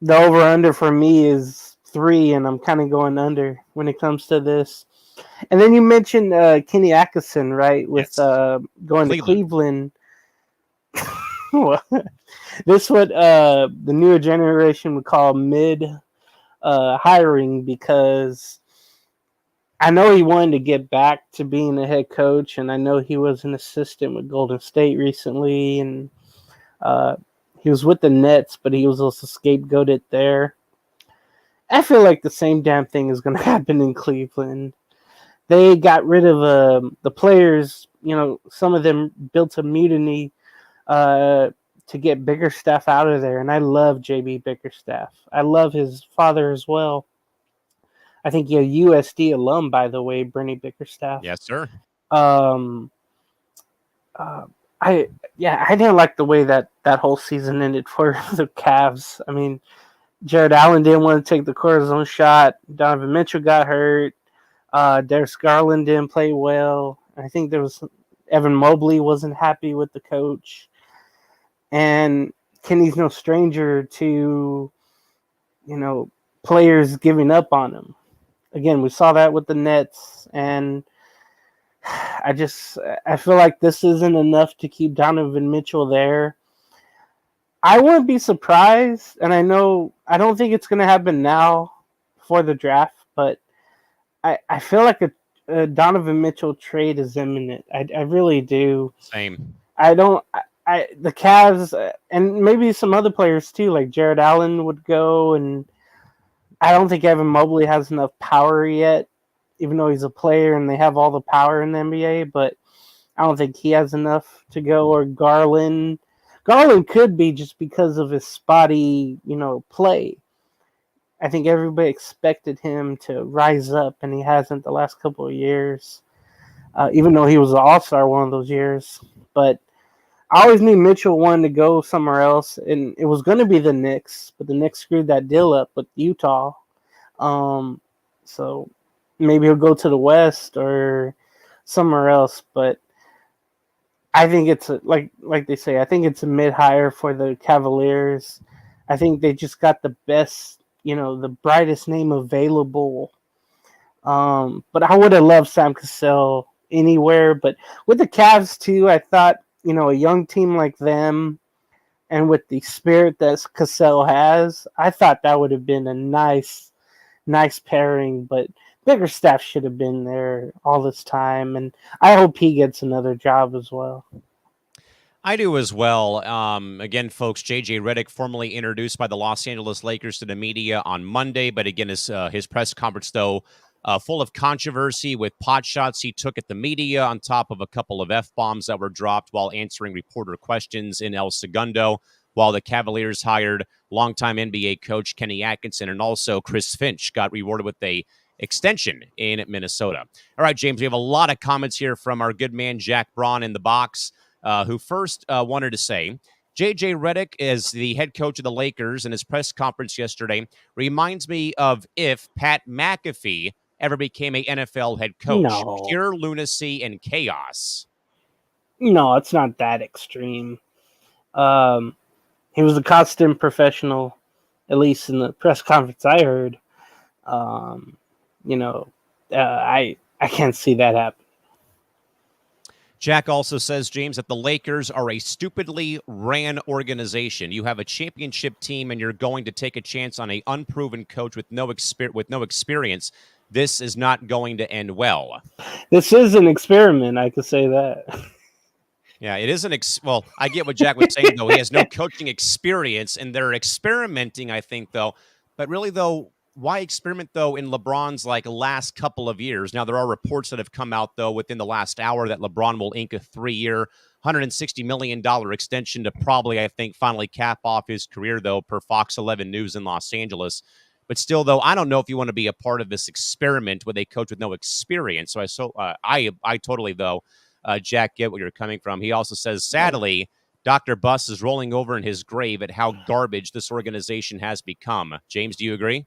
the over-under for me is 3, and I'm kind of going under when it comes to this. And then you mentioned Kenny Atkinson, right, with going to Cleveland. This is what the newer generation would call mid hiring, because I know he wanted to get back to being a head coach, and I know he was an assistant with Golden State recently, and he was with the Nets, but he was also scapegoated there. I feel like the same damn thing is going to happen in Cleveland. They got rid of the players. Some of them built a mutiny to get Bickerstaff out of there, and I love JB Bickerstaff. I love his father as well. I think you're a USD alum, by the way, Bernie Bickerstaff. Yes, sir. I I didn't like the way that whole season ended for the Cavs. I mean, Jared Allen didn't want to take the cortisone shot. Donovan Mitchell got hurt. Darius Garland didn't play well. I think there was Evan Mobley wasn't happy with the coach, and Kenny's no stranger to, players giving up on him. Again, we saw that with the Nets, and I feel like this isn't enough to keep Donovan Mitchell there. I wouldn't be surprised, and I don't think it's going to happen now for the draft, but I feel like a Donovan Mitchell trade is imminent. I really do. Same. The Cavs, and maybe some other players too, like Jared Allen would go, and I don't think Evan Mobley has enough power yet, even though he's a player and they have all the power in the NBA, but I don't think he has enough to go. Or Garland. Garland could be just because of his spotty, play. I think everybody expected him to rise up, and he hasn't the last couple of years, even though he was an all-star one of those years. But I always knew Mitchell wanted to go somewhere else, and it was going to be the Knicks, but the Knicks screwed that deal up with Utah. So maybe he'll go to the West or somewhere else, but I think it's like they say, I think it's a mid-hire for the Cavaliers. I think they just got the best, the brightest name available. But I would have loved Sam Cassell anywhere. But with the Cavs too, I thought, a young team like them, and with the spirit that Cassell has, I thought that would have been a nice pairing. But Biggerstaff should have been there all this time, and I hope he gets another job as well. I do as well. Again, folks, JJ Redick, formally introduced by the Los Angeles Lakers to the media on Monday, but again, his press conference, though, full of controversy with pot shots he took at the media on top of a couple of F-bombs that were dropped while answering reporter questions in El Segundo, while the Cavaliers hired longtime NBA coach Kenny Atkinson, and also Chris Finch got rewarded with a extension in Minnesota. All right, James, we have a lot of comments here from our good man Jack Braun in the box, who first wanted to say, JJ Redick is the head coach of the Lakers, and his press conference yesterday reminds me of if Pat McAfee ever became a NFL head coach. No. Pure lunacy and chaos. No, it's not that extreme. He was a constant professional, at least in the press conference I heard. I can't see that happen. Jack also says, James, that the Lakers are a stupidly ran organization. You have a championship team, and you're going to take a chance on an unproven coach with no experience. This is not going to end well. This is an experiment. I could say that. Yeah, it is well, I get what Jack was saying, though. He has no coaching experience, and they're experimenting, I think, though. But really, though, why experiment, though, in LeBron's last couple of years? Now, there are reports that have come out, though, within the last hour that LeBron will ink a 3-year, $160 million extension to probably, I think, finally cap off his career, though, per Fox 11 News in Los Angeles. But still, though, I don't know if you want to be a part of this experiment with a coach with no experience. So I totally, though, Jack, get where you're coming from. He also says, sadly, Dr. Buss is rolling over in his grave at how garbage this organization has become. James, do you agree?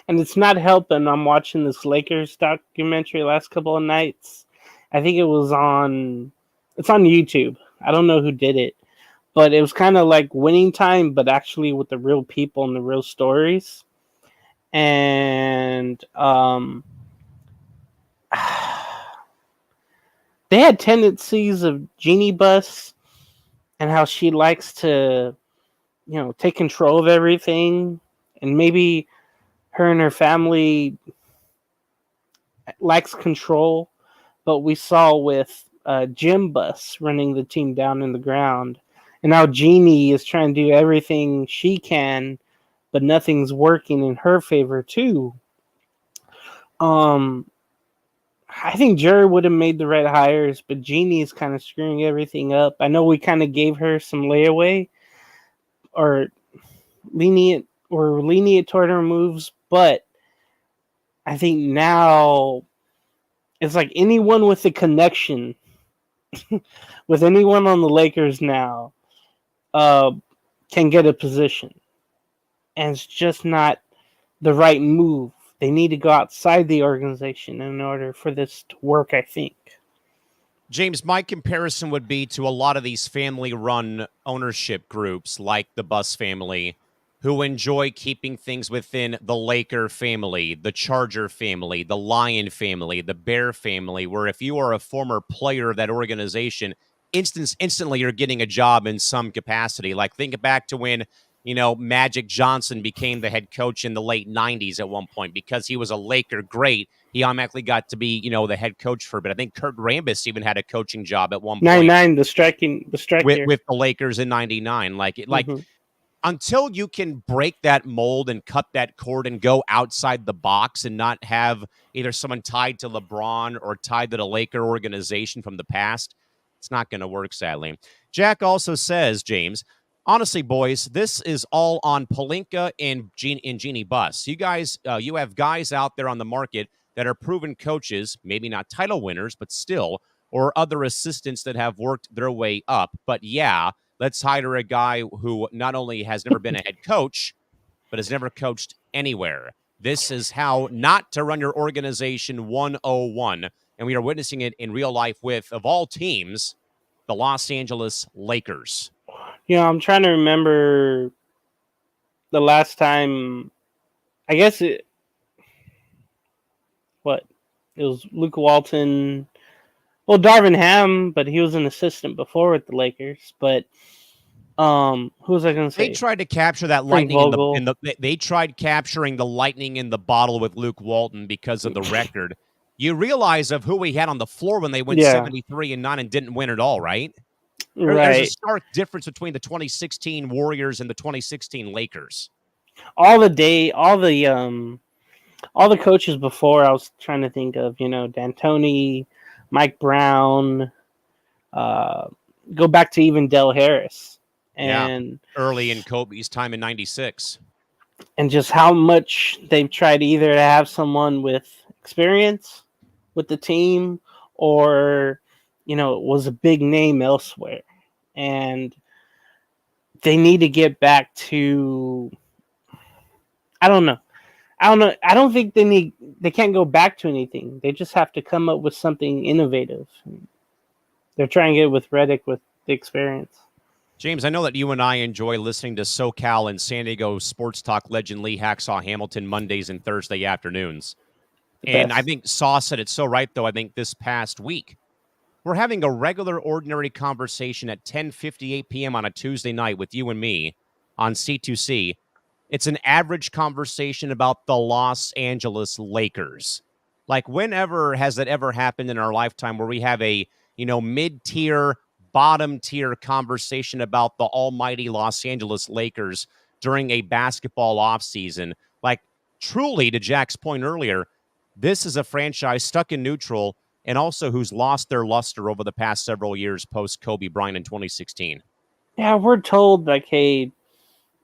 And it's not helping. I'm watching this Lakers documentary last couple of nights. I think it's on YouTube. I don't know who did it, but it was kind of like Winning Time, but actually with the real people and the real stories. And they had tendencies of Jeannie Buss and how she likes to, take control of everything. And maybe her and her family likes control. But we saw with Jim Buss running the team down in the ground. And now Jeannie is trying to do everything she can, but nothing's working in her favor too. I think Jerry would have made the right hires, but Jeannie is kind of screwing everything up. I know we kind of gave her some layaway or lenient toward her moves, but I think now it's like anyone with a connection with anyone on the Lakers now can get a position. And it's just not the right move. They need to go outside the organization in order for this to work, I think. James, my comparison would be to a lot of these family-run ownership groups like the Buss family who enjoy keeping things within the Laker family, the Charger family, the Lion family, the Bear family, where if you are a former player of that organization, instantly you're getting a job in some capacity. Like think back to when, Magic Johnson became the head coach in the late 90s at one point because he was a Laker great. He automatically got to be, the head coach for a bit. I think Kurt Rambis even had a coaching job at one point. 99, the strike with the Lakers in 99. Until you can break that mold and cut that cord and go outside the box and not have either someone tied to LeBron or tied to the Laker organization from the past, it's not going to work, sadly. Jack also says, James, honestly, boys, this is all on Pelinka and Jeannie Buss. You guys, you have guys out there on the market that are proven coaches, maybe not title winners, but still, or other assistants that have worked their way up. But yeah, let's hire a guy who not only has never been a head coach, but has never coached anywhere. This is how not to run your organization 101. And we are witnessing it in real life with, of all teams, the Los Angeles Lakers. I'm trying to remember the last time, I guess it was Luke Walton. Well, Darvin Ham, but he was an assistant before with the Lakers. But who was I going to say? They tried to capture that lightning they tried capturing the lightning in the bottle with Luke Walton because of the record. You realize of who we had on the floor when they went 73-9 and didn't win at all, right? Right. There's a stark difference between the 2016 Warriors and the 2016 Lakers. All the coaches before, I was trying to think of, D'Antoni, Mike Brown, go back to even Del Harris. And early in Kobe's time in 96. And just how much they've tried either to have someone with experience with the team or, it was a big name elsewhere. And they need to get back to, I don't know. I don't think they can't go back to anything. They just have to come up with something innovative. They're trying to get it with Redick with the experience. James, I know that you and I enjoy listening to SoCal and San Diego sports talk legend Lee Hacksaw Hamilton Mondays and Thursday afternoons. And I think Saw said it so right, though, I think this past week. We're having a regular, ordinary conversation at 10:58 p.m. on a Tuesday night with you and me on C2C. It's an average conversation about the Los Angeles Lakers. Like, whenever has it ever happened in our lifetime where we have a, mid-tier, bottom-tier conversation about the almighty Los Angeles Lakers during a basketball offseason? Like, truly, to Jack's point earlier, this is a franchise stuck in neutral and also who's lost their luster over the past several years post-Kobe Bryant in 2016. Yeah, we're told, hey,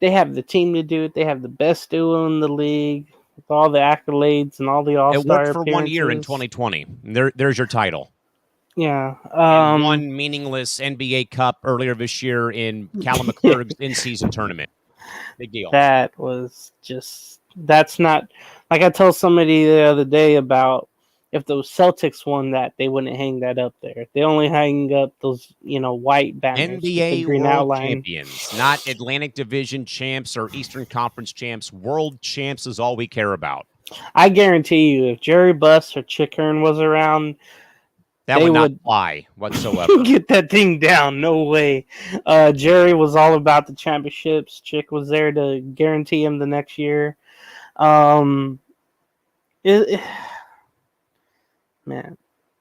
they have the team to do it. They have the best duo in the league with all the accolades and all the all-star appearances. It worked for 1 year in 2020. There's your title. Yeah. And one meaningless NBA Cup earlier this year in Callan McClurg's in-season tournament. Big deal. That's not, like I told somebody the other day about if those Celtics won that, they wouldn't hang that up there. They only hang up those, white banners. NBA green World outline. Champions, not Atlantic Division champs or Eastern Conference champs. World champs is all we care about. I guarantee you, if Jerry Buss or Chick Hearn was around, that would not fly whatsoever. Get that thing down. No way. Jerry was all about the championships. Chick was there to guarantee him the next year. Man,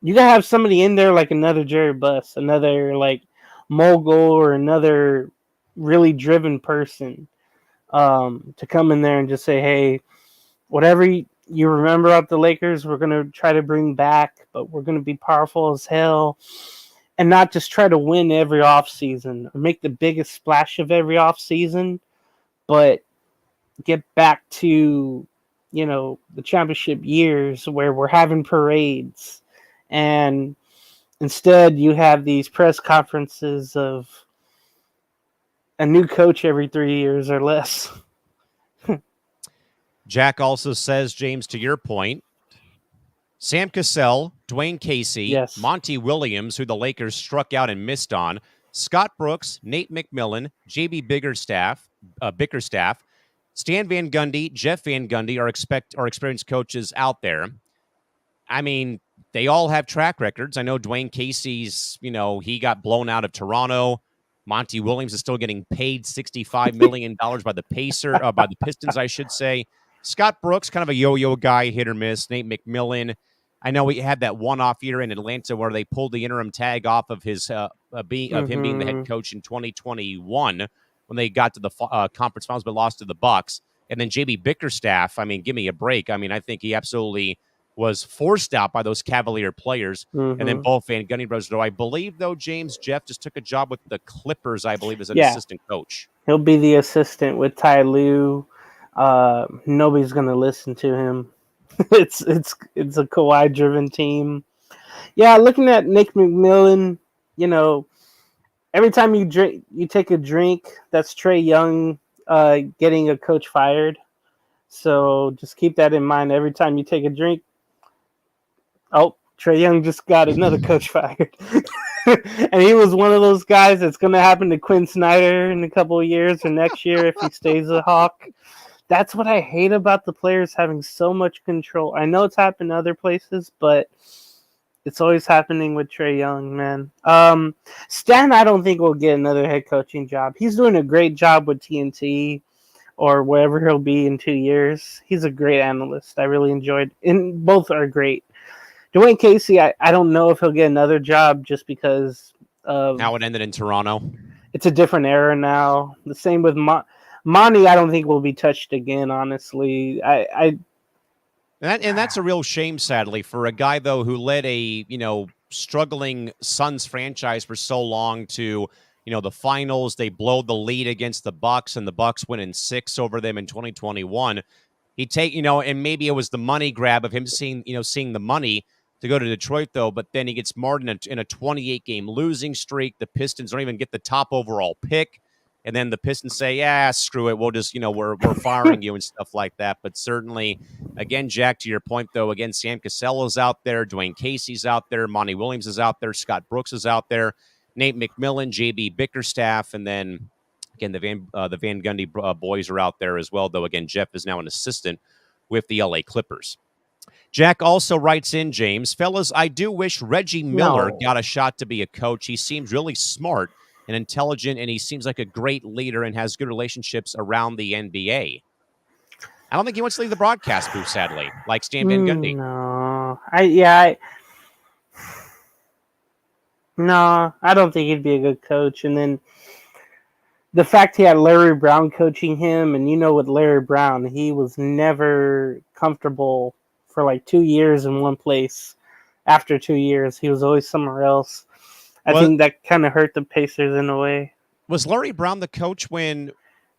you gotta have somebody in there like another Jerry Buss, another mogul, or another really driven person to come in there and just say, hey, whatever you remember about the Lakers, we're gonna try to bring back, but we're gonna be powerful as hell, and not just try to win every offseason or make the biggest splash of every offseason, but get back to the championship years where we're having parades and Instead, you have these press conferences of a new coach every 3 years or less. Jack also says, James, to your point, Sam Cassell, Dwayne Casey, Yes. Monty Williams, who the Lakers struck out and missed on, Scott Brooks, Nate McMillan, JB Bickerstaff, Stan Van Gundy, Jeff Van Gundy are experienced coaches out there. I mean, they all have track records. I know Dwayne Casey's, he got blown out of Toronto. Monty Williams is still getting paid $65 million by the Pistons, I should say. Scott Brooks, kind of a yo-yo guy, hit or miss. Nate McMillan, I know he had that one-off year in Atlanta where they pulled the interim tag off of his him being the head coach in 2021 when they got to the conference finals but lost to the Bucks. And then JB Bickerstaff, I mean, give me a break. I mean, I think he absolutely was forced out by those Cavalier players. And then both Van Gundy brothers. I believe, though, James, Jeff just took a job with the Clippers, I believe, as an assistant coach. He'll be the assistant with Ty Lue. Nobody's going to listen to him. It's a Kawhi-driven team. Yeah, looking at Nick McMillan, every time you take a drink, that's Trae Young getting a coach fired. So just keep that in mind. Every time you take a drink, Trae Young just got another coach fired. And he was one of those guys that's going to happen to Quinn Snyder in a couple of years or next year if he stays a Hawk. That's what I hate about the players having so much control. I know it's happened other places, but it's always happening with Trae Young, man. Stan, I don't think will get another head coaching job. He's doing a great job with TNT or wherever he'll be in 2 years. He's a great analyst. I really enjoyed, and both are great. Dwayne Casey, I don't know if he'll get another job just because of how it ended in Toronto. It's a different era now. The same with Monty, I don't think will be touched again, honestly. And that's a real shame, sadly, for a guy, though, who led a, struggling Suns franchise for so long to, the finals. They blow the lead against the Bucks, and the Bucks win in 6 over them in 2021. And maybe it was the money grab of him seeing the money to go to Detroit, though, but then he gets marred in a 28-game losing streak. The Pistons don't even get the top overall pick. And then the Pistons say, yeah, screw it. We'll just, we're firing you and stuff like that. But certainly, again, Jack, to your point, though, again, Sam Cassella's out there. Dwayne Casey's out there. Monty Williams is out there. Scott Brooks is out there. Nate McMillan, JB Bickerstaff. And then, again, the Van Gundy boys are out there as well, though, again, Jeff is now an assistant with the LA Clippers. Jack also writes in, James, fellas, I do wish Reggie Miller got a shot to be a coach. He seems really smart and intelligent, and he seems like a great leader and has good relationships around the NBA. I don't think he wants to leave the broadcast booth, sadly, like Stan Van Gundy. No, I don't think he'd be a good coach. And then the fact he had Larry Brown coaching him, and with Larry Brown, he was never comfortable for like 2 years in one place. After 2 years, he was always somewhere else. I think that kind of hurt the Pacers in a way. Was Larry Brown the coach when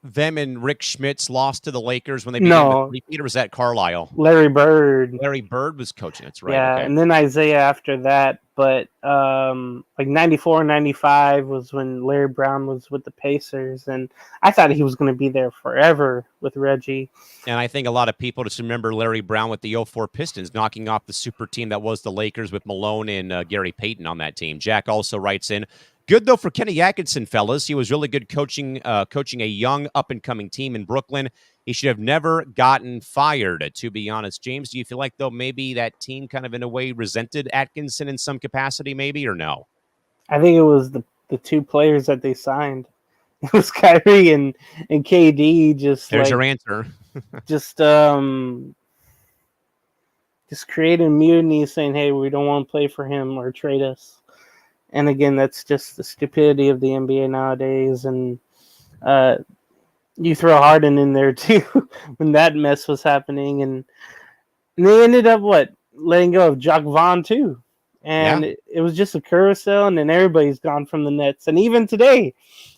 them and Rick Schmitz lost to the Lakers when they beat the repeat, or was that Carlisle? Larry Bird. Larry Bird was coaching. That's right. Yeah, okay. And then Isaiah after that. But like 94, 95 was when Larry Brown was with the Pacers. And I thought he was going to be there forever with Reggie. And I think a lot of people just remember Larry Brown with the 04 Pistons knocking off the super team that was the Lakers with Malone and Gary Payton on that team. Jack also writes in, good, though, for Kenny Atkinson, fellas. He was really good coaching a young, up-and-coming team in Brooklyn. He should have never gotten fired, to be honest. James, do you feel like, though, maybe that team kind of, in a way, resented Atkinson in some capacity, maybe, or no? I think it was the two players that they signed. It was Kyrie and KD. There's your answer. just creating mutiny, saying, hey, we don't want to play for him or trade us. And again, that's just the stupidity of the NBA nowadays. And you throw Harden in there too when that mess was happening. And they ended up letting go of Jacques Vaughn too. And it was just a carousel, and then everybody's gone from the Nets. And even today,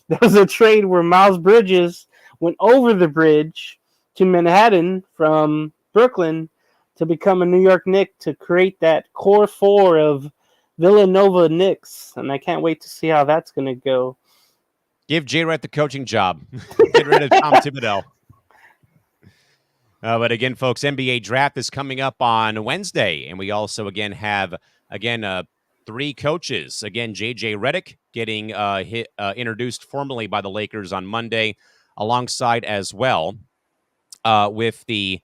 there was a trade where Miles Bridges went over the bridge to Manhattan from Brooklyn to become a New York Knick to create that core four of Villanova Knicks, and I can't wait to see how that's going to go. Give J. Redick the coaching job. Get rid of Tom Thibodeau. But again, folks, NBA draft is coming up on Wednesday, and we also again have three coaches. Again, JJ Redick getting introduced formally by the Lakers on Monday, alongside as well with Redick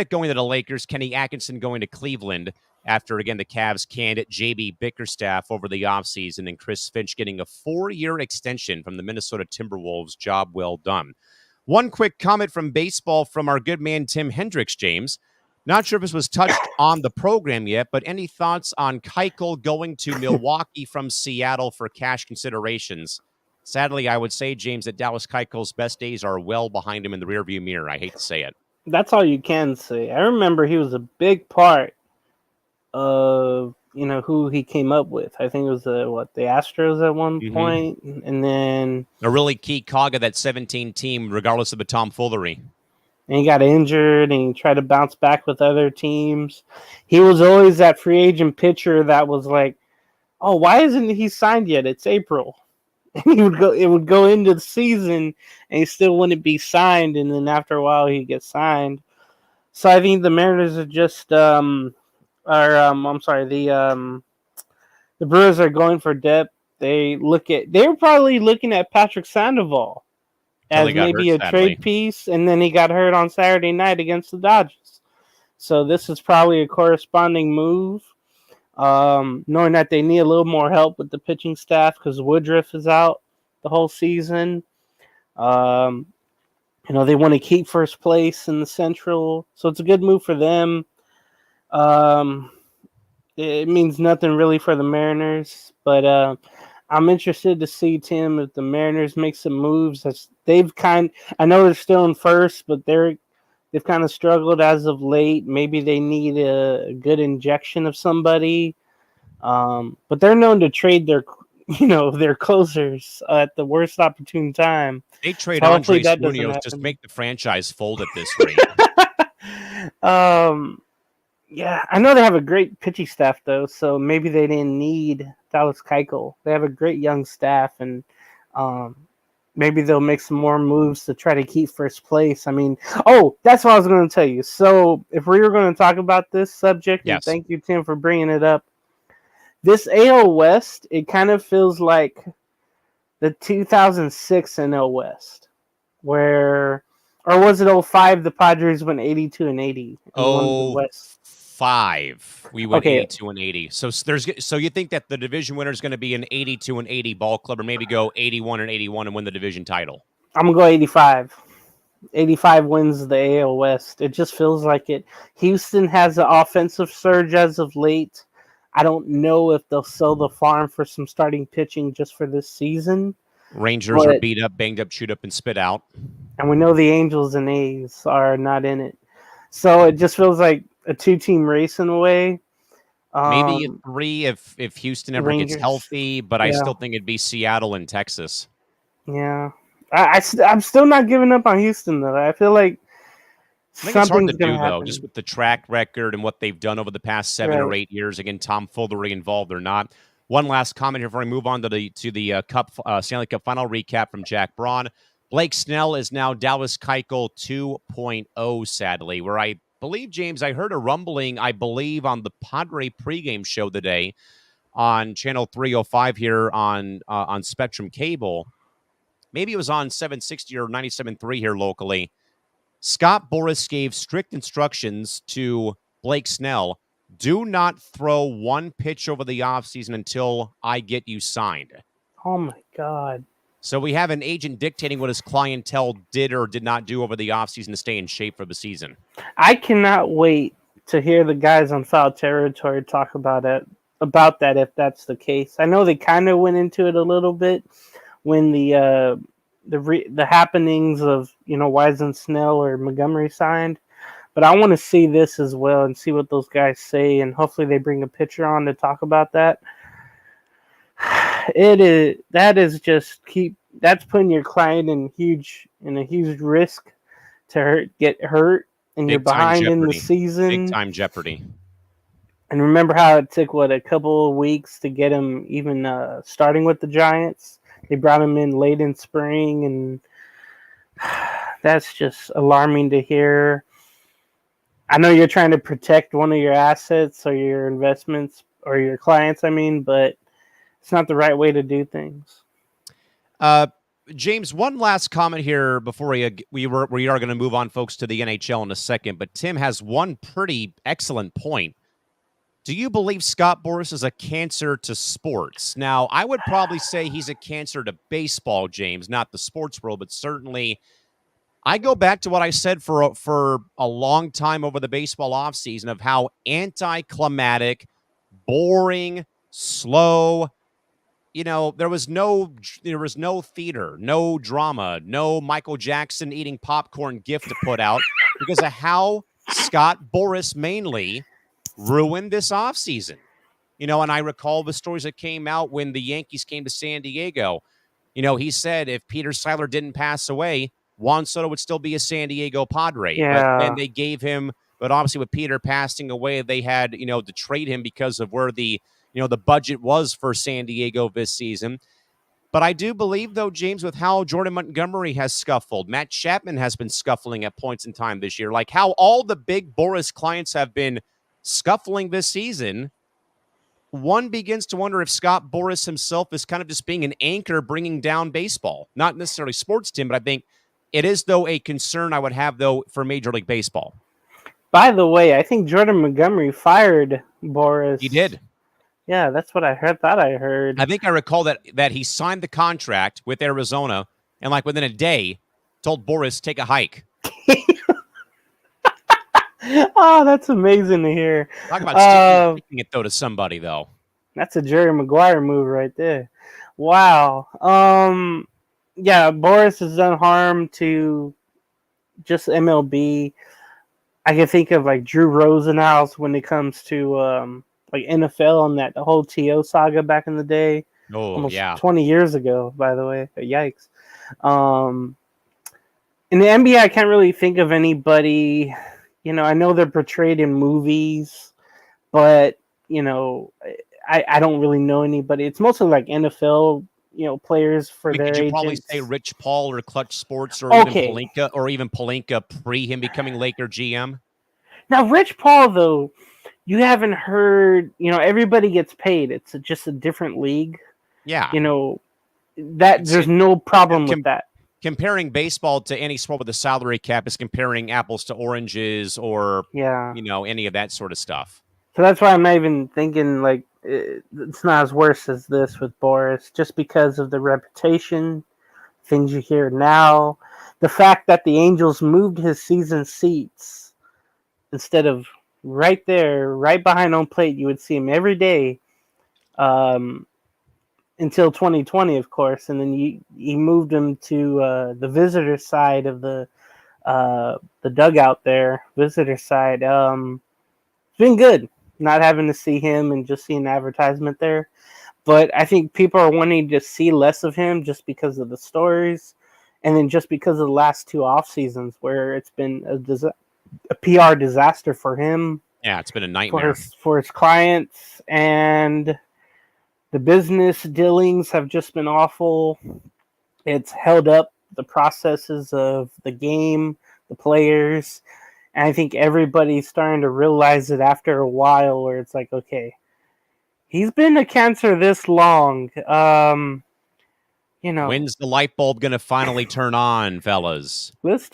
going to the Lakers, Kenny Atkinson going to Cleveland. After, again, the Cavs canned JB Bickerstaff over the offseason, and Chris Finch getting a 4-year extension from the Minnesota Timberwolves. Job well done. One quick comment from baseball from our good man Tim Hendricks, James. Not sure if this was touched on the program yet, but any thoughts on Keuchel going to Milwaukee from Seattle for cash considerations? Sadly, I would say, James, that Dallas Keuchel's best days are well behind him in the rearview mirror. I hate to say it. That's all you can say. I remember he was a big part of who he came up with. I think it was the Astros at one point, and then a really key cog of that 17 team, regardless of the tomfoolery. And he got injured, and he tried to bounce back with other teams. He was always that free agent pitcher that was like, "Oh, why isn't he signed yet? It's April." And it would go into the season, and he still wouldn't be signed. And then after a while, he'd get signed. So I think the Mariners are just the Brewers are going for depth. They were probably looking at Patrick Sandoval as maybe a trade piece, and then he got hurt on Saturday night against the Dodgers. So this is probably a corresponding move, knowing that they need a little more help with the pitching staff because Woodruff is out the whole season. They want to keep first place in the Central, so it's a good move for them. It means nothing really for the Mariners, but I'm interested to see, Tim, if the Mariners make some moves. I know they're still in first, but they've kind of struggled as of late. Maybe they need a good injection of somebody, but they're known to trade their closers at the worst opportune time. They trade Andres Munoz just make the franchise fold at this rate. Yeah, I know they have a great pitching staff, though, so maybe they didn't need Dallas Keuchel. They have a great young staff, and maybe they'll make some more moves to try to keep first place. I mean, that's what I was going to tell you. So if we were going to talk about this subject, yes. And thank you, Tim, for bringing it up. This AL West, it kind of feels like the 2006 NL West, or was it 05 the Padres went 82-80? West? 5 we went 82-80. So you think that the division winner is going to be an 82-80 ball club, or maybe go 81-81 and win the division title? I'm gonna go 85. 85 wins the AL West. It just feels like it. Houston has an offensive surge as of late. I don't know if they'll sell the farm for some starting pitching just for this season. Rangers are beat up, banged up, chewed up, and spit out. And we know the Angels and A's are not in it. So it just feels like a 2-team race in a way. Maybe a 3 if Houston ever gets healthy, but I still think it'd be Seattle and Texas. Yeah. I'm still not giving up on Houston, though. I feel like it's hard to do, though, just with the track record and what they've done over the past 7 or 8 years. Again, tomfoolery involved or not. One last comment here before I move on to the Stanley Cup Final recap from Jack Braun. Blake Snell is now Dallas Keuchel 2.0, sadly, where I believe, James, I heard a rumbling, on the Padre pregame show today on Channel 305 here on Spectrum Cable. Maybe it was on 760 or 97.3 here locally. Scott Boras gave strict instructions to Blake Snell. Do not throw one pitch over the offseason until I get you signed. Oh, my God. So we have an agent dictating what his clientele did or did not do over the offseason to stay in shape for the season. I cannot wait to hear the guys on Foul Territory talk about that if that's the case. I know they kind of went into it a little bit when the happenings of, why isn't Snell or Montgomery signed? But I want to see this as well and see what those guys say, and hopefully they bring a pitcher on to talk about that. That's putting your client in a huge risk to get hurt, and you're behind in the season. Big time jeopardy. And remember how it took, a couple of weeks to get him even starting with the Giants? They brought him in late in spring, and that's just alarming to hear. I know you're trying to protect one of your assets or your investments or your clients, but it's not the right way to do things. James, one last comment here before we are going to move on, folks, to the NHL in a second. But Tim has one pretty excellent point. Do you believe Scott Boras is a cancer to sports? Now, I would probably say he's a cancer to baseball, James, not the sports world, but certainly I go back to what I said for a long time over the baseball offseason of how anticlimactic, boring, slow. There was no theater, no drama, no Michael Jackson eating popcorn gift to put out because of how Scott Boras mainly ruined this offseason. And I recall the stories that came out when the Yankees came to San Diego. He said if Peter Seidler didn't pass away, Juan Soto would still be a San Diego Padre. Yeah. But then they gave him, but obviously with Peter passing away, they had, to trade him because of where the budget was for San Diego this season. But I do believe, though, James, with how Jordan Montgomery has scuffled, Matt Chapman has been scuffling at points in time this year, like how all the big Boras clients have been scuffling this season, one begins to wonder if Scott Boras himself is kind of just being an anchor bringing down baseball. Not necessarily sports, Tim, but I think it is, though, a concern I would have, though, for Major League Baseball. By the way, I think Jordan Montgomery fired Boras. He did. Yeah, that's what I thought I heard. I think I recall that he signed the contract with Arizona and, like, within a day, told Boras, take a hike. Oh, that's amazing to hear. Talk about sticking it, though, to somebody, though. That's a Jerry Maguire move right there. Wow. Yeah, Boras has done harm to just MLB. I can think of, like, Drew Rosenhaus when it comes to like NFL and the whole TO saga back in the day. Oh, almost yeah. 20 years ago, by the way. Yikes. In the NBA, I can't really think of anybody. I know they're portrayed in movies, but, I don't really know anybody. It's mostly like NFL, players for their agents. Could you probably say Rich Paul or Clutch Sports or even Pelinka pre him becoming Laker GM? Now, Rich Paul, though, you haven't heard, everybody gets paid. It's just a different league. Yeah. There's no problem with that. Comparing baseball to any sport with a salary cap is comparing apples to oranges or, any of that sort of stuff. So that's why I'm not even thinking, like, it's not as worse as this with Boras, just because of the reputation, things you hear now, the fact that the Angels moved his season seats instead of right there, right behind home plate. You would see him every day until 2020, of course, and then he moved him to the visitor side of the dugout there, visitor side. It's been good not having to see him and just seeing the advertisement there. But I think people are wanting to see less of him just because of the stories, and then just because of the last two off seasons where it's been a PR disaster for him. Yeah, it's been a nightmare for his clients, and the business dealings have just been awful. It's held up the processes of the game, the players, and I think everybody's starting to realize it after a while where it's like, okay, he's been a cancer this long. When's the light bulb going to finally turn on, fellas? Let's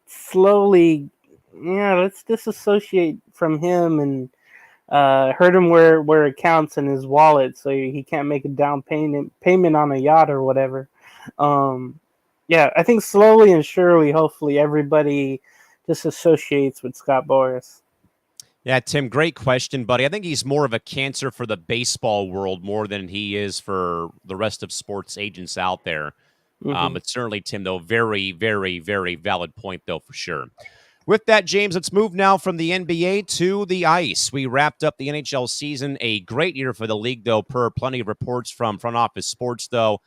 slowly, let's disassociate from him and hurt him where it counts in his wallet, so he can't make a down payment on a yacht or whatever. I think slowly and surely, hopefully, everybody disassociates with Scott Boras. Yeah, Tim, great question, buddy. I think he's more of a cancer for the baseball world more than he is for the rest of sports agents out there. Mm-hmm. But certainly, Tim, though, very, very, very valid point, though, for sure. With that, James, let's move now from the NBA to the ice. We wrapped up the NHL season. A great year for the league, though, per plenty of reports from Front Office Sports, though.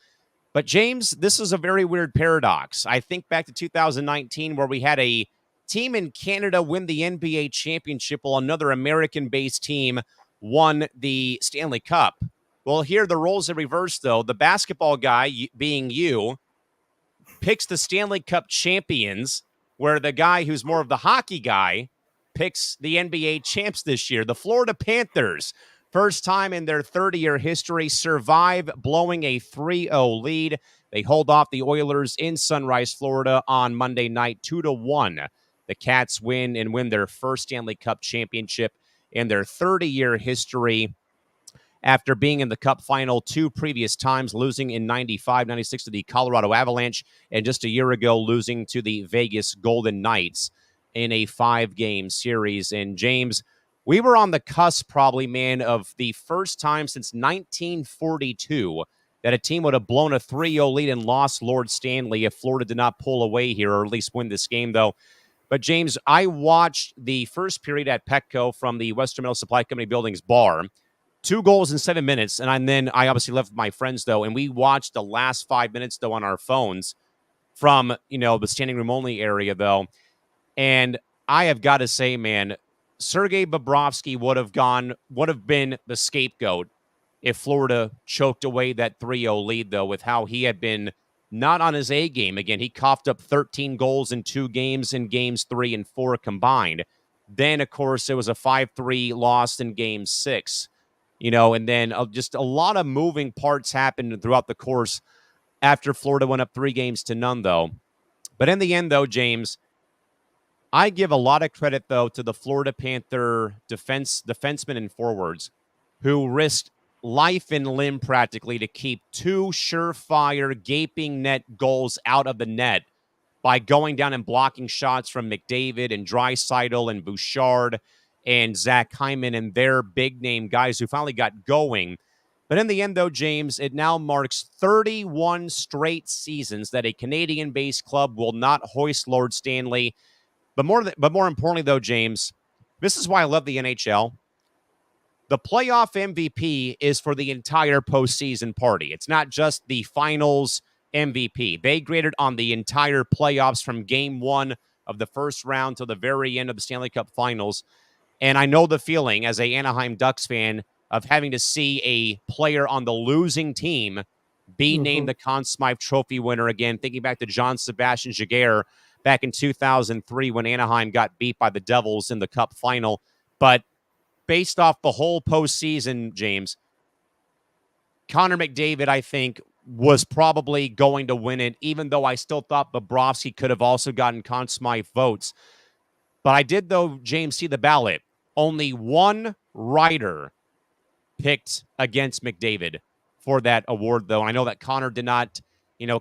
But, James, this is a very weird paradox. I think back to 2019 where we had a team in Canada win the NBA championship while another American-based team won the Stanley Cup. Well, here the roles are reversed, though. The basketball guy, being you, picks the Stanley Cup champions, where the guy who's more of the hockey guy picks the NBA champs this year. The Florida Panthers, first time in their 30-year history, survive blowing a 3-0 lead. They hold off the Oilers in Sunrise, Florida on Monday night 2-1. The Cats win and win their first Stanley Cup championship in their 30-year history after being in the Cup final 2 previous times, losing in 95, 96 to the Colorado Avalanche, and just a year ago losing to the Vegas Golden Knights in a 5-game series. And James, we were on the cusp probably, man, of the first time since 1942 that a team would have blown a 3-0 lead and lost Lord Stanley if Florida did not pull away here, or at least win this game, though. But, James, I watched the first period at Petco from the Western Metal Supply Company Building's bar. 2 goals in 7 minutes, and then I obviously left with my friends, though, and we watched the last 5 minutes, though, on our phones from, the standing room only area, though. And I have got to say, man, Sergei Bobrovsky would have been the scapegoat if Florida choked away that 3-0 lead, though, with how he had been not on his A game. Again, he coughed up 13 goals in 2 games in games 3 and 4 combined. Then, of course, it was a 5-3 loss in game 6. And then just a lot of moving parts happened throughout the course after Florida went up 3-0, though. But in the end, though, James, I give a lot of credit, though, to the Florida Panther defensemen and forwards who risked life and limb practically to keep 2 surefire gaping net goals out of the net by going down and blocking shots from McDavid and Draisaitl and Bouchard and Zach Hyman and their big-name guys who finally got going. But in the end, though, James, it now marks 31 straight seasons that a Canadian-based club will not hoist Lord Stanley. But more importantly, though, James, this is why I love the NHL. The playoff MVP is for the entire postseason party. It's not just the finals MVP. They graded on the entire playoffs from game 1 of the first round to the very end of the Stanley Cup Finals. And I know the feeling as a Anaheim Ducks fan of having to see a player on the losing team be named the Conn Smythe Trophy winner again, thinking back to John Sebastian Jaguar back in 2003 when Anaheim got beat by the Devils in the Cup final. But based off the whole postseason, James, Connor McDavid, I think, was probably going to win it, even though I still thought Bobrovsky could have also gotten Conn Smythe votes. But I did, though, James, see the ballot. Only one writer picked against McDavid for that award, though. And I know that Connor did not,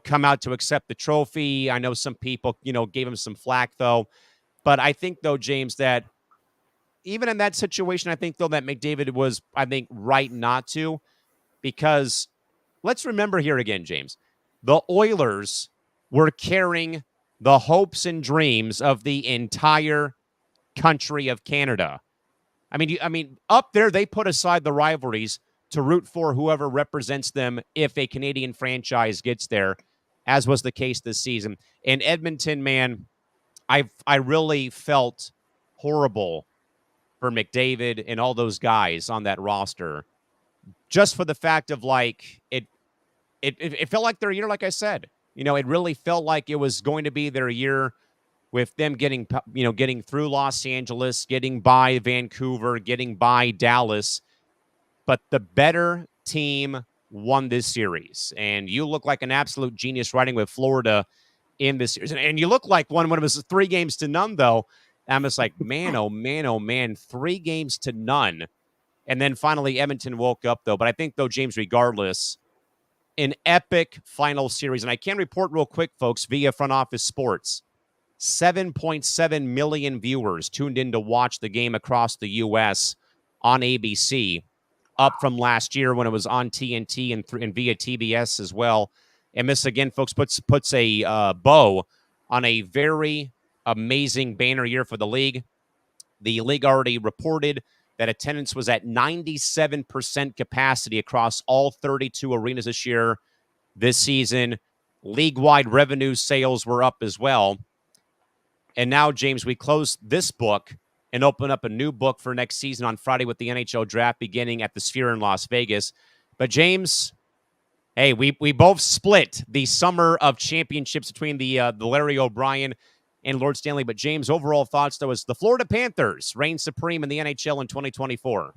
come out to accept the trophy. I know some people, gave him some flack, though. But I think, though, James, that even in that situation, I think, though, that McDavid was, right not to. Because let's remember here again, James, the Oilers were carrying the hopes and dreams of the entire country of Canada. I mean, up there, they put aside the rivalries to root for whoever represents them if a Canadian franchise gets there, as was the case this season. In Edmonton, man, I really felt horrible for McDavid and all those guys on that roster, just for the fact of it felt like their year. Like I said, it really felt like it was going to be their year, with them getting through Los Angeles, getting by Vancouver, getting by Dallas. But the better team won this series. And you look like an absolute genius riding with Florida in this series. And you look like one when it was 3-0, though. I'm just like, man, oh, man, oh, man, 3-0. And then finally Edmonton woke up, though. But I think, though, James, regardless, an epic final series. And I can report real quick, folks, via Front Office Sports. 7.7 million viewers tuned in to watch the game across the U.S. on ABC, up from last year when it was on TNT and via TBS as well. And this, again, folks, puts a bow on a very amazing banner year for the league. The league already reported that attendance was at 97% capacity across all 32 arenas this season. League-wide revenue sales were up as well. And now, James, we close this book and open up a new book for next season on Friday with the NHL draft beginning at the Sphere in Las Vegas. But James, hey, we both split the summer of championships between the Larry O'Brien and Lord Stanley. But James, overall thoughts though is the Florida Panthers reign supreme in the NHL in 2024.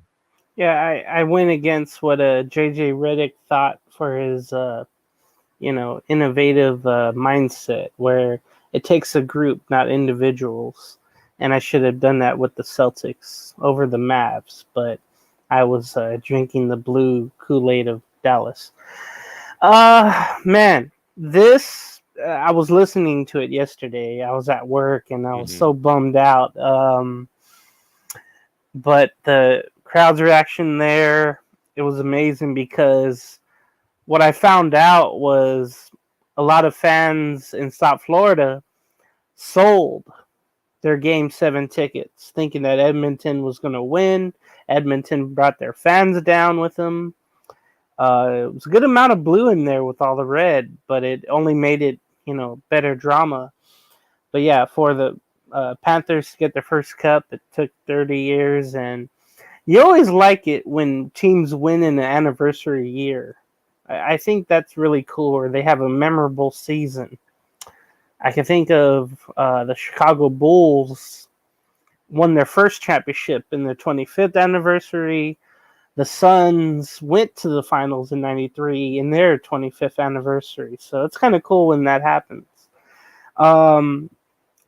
Yeah, I went against what JJ Redick thought for his innovative mindset, where it takes a group, not individuals. And I should have done that with the Celtics over the Mavs, but I was drinking the blue Kool-Aid of Dallas. Man, this I was listening to it yesterday. I was at work and I was so bummed out. But the crowd's reaction there, it was amazing, because what I found out was a lot of fans in South Florida sold their Game 7 tickets, thinking that Edmonton was going to win. Edmonton brought their fans down with them. It was a good amount of blue in there with all the red, but it only made it, better drama. But yeah, for the Panthers to get their first cup, it took 30 years, and you always like it when teams win in an anniversary year. I think that's really cool, or they have a memorable season. I can think of the Chicago Bulls won their first championship in their 25th anniversary. The Suns went to the finals in 93 in their 25th anniversary. So it's kind of cool when that happens.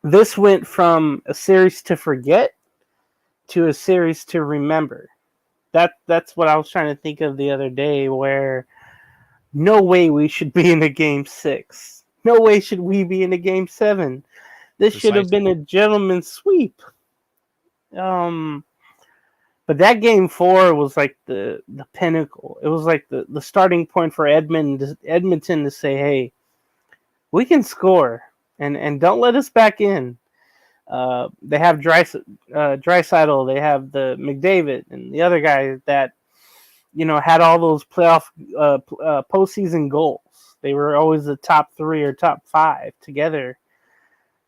This went from a series to forget to a series to remember. That's what I was trying to think of the other day, where no way we should be in a Game 6. No way should we be in a Game 7. This should have been a gentleman's sweep. But that Game 4 was like the pinnacle. It was like the starting point for Edmonton to say, hey, we can score, and don't let us back in. They have Draisaitl, they have the McDavid, and the other guy that had all those playoff postseason goals. They were always the top 3 or top 5 together,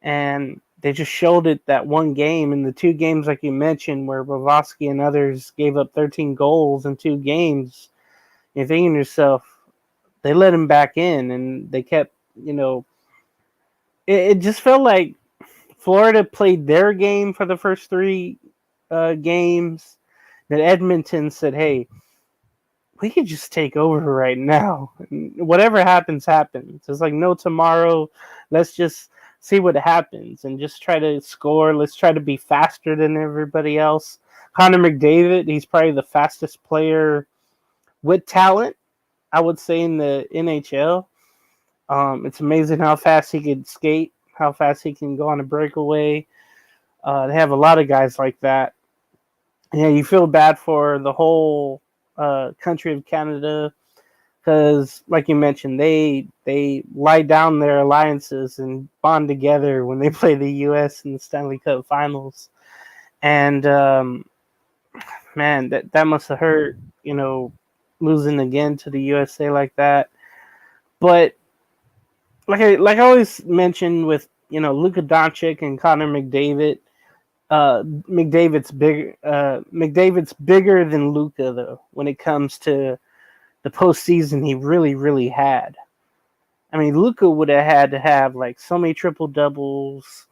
and they just showed it that one game. In the 2 games, like you mentioned, where Bobrovsky and others gave up 13 goals in 2 games, you're thinking to yourself, they let him back in, and they kept, it just felt like Florida played their game for the first 3 games. That Edmonton said, hey, we could just take over right now. Whatever happens, happens. It's like no tomorrow. Let's just see what happens and just try to score. Let's try to be faster than everybody else. Connor McDavid, he's probably the fastest player with talent, I would say, in the NHL. It's amazing how fast he can skate, how fast he can go on a breakaway. They have a lot of guys like that. Yeah, you feel bad for the whole country of Canada, because, like you mentioned, they lie down their alliances and bond together when they play the U.S. in the Stanley Cup Finals. And man, that must have hurt, losing again to the USA like that. But like I always mentioned with Luka Doncic and Connor McDavid. McDavid's bigger than Luka, though, when it comes to the postseason he really, really had. I mean, Luka would have had to have like so many triple doubles,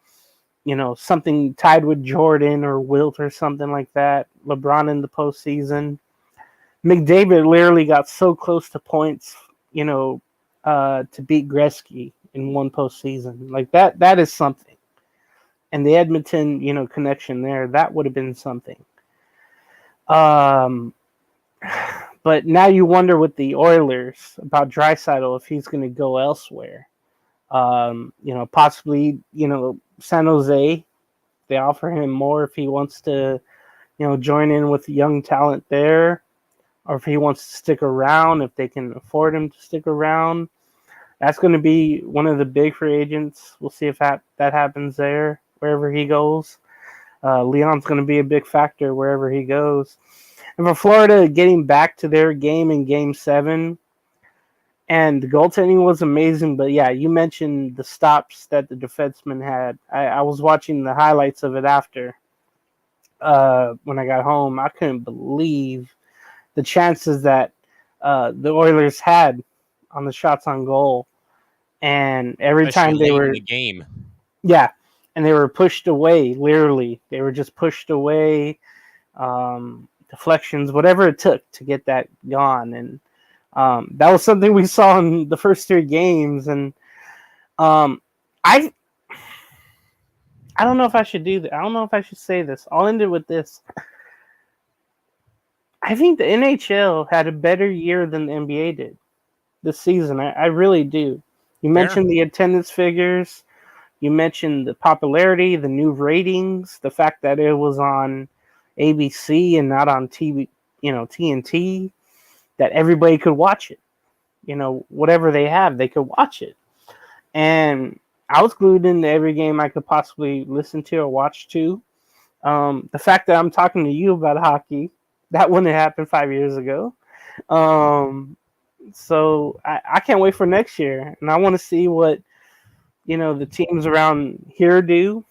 something tied with Jordan or Wilt or something like that. LeBron in the postseason. McDavid literally got so close to points, to beat Gretzky in one postseason. Like that is something. And the Edmonton, connection there, that would have been something. But now you wonder with the Oilers about Draisaitl if he's going to go elsewhere. Possibly, San Jose. They offer him more if he wants to, join in with young talent there, or if he wants to stick around, if they can afford him to stick around. That's going to be one of the big free agents. We'll see if that happens there, wherever he goes. Leon's going to be a big factor wherever he goes. And for Florida, getting back to their game in Game 7, And the goaltending was amazing. But yeah, you mentioned the stops that the defenseman had. I was watching the highlights of it after. When I got home, I couldn't believe the chances that the Oilers had on the shots on goal. And every Especially time they late in were, the game. yeah, and they were pushed away, literally. They were just pushed away, deflections, whatever it took to get that gone. And that was something we saw in the first 3 games. And um, I don't know if I should do that. I don't know if I should say this. I'll end it with this. I think the NHL had a better year than the NBA did this season. I really do. You mentioned the attendance figures. You mentioned the popularity, the new ratings, the fact that it was on ABC and not on TV, TNT, that everybody could watch it. Whatever they have, they could watch it. And I was glued into every game I could possibly listen to or watch to. The fact that I'm talking to you about hockey, that wouldn't have happened 5 years ago. So I can't wait for next year. And I want to see what, the teams around here do,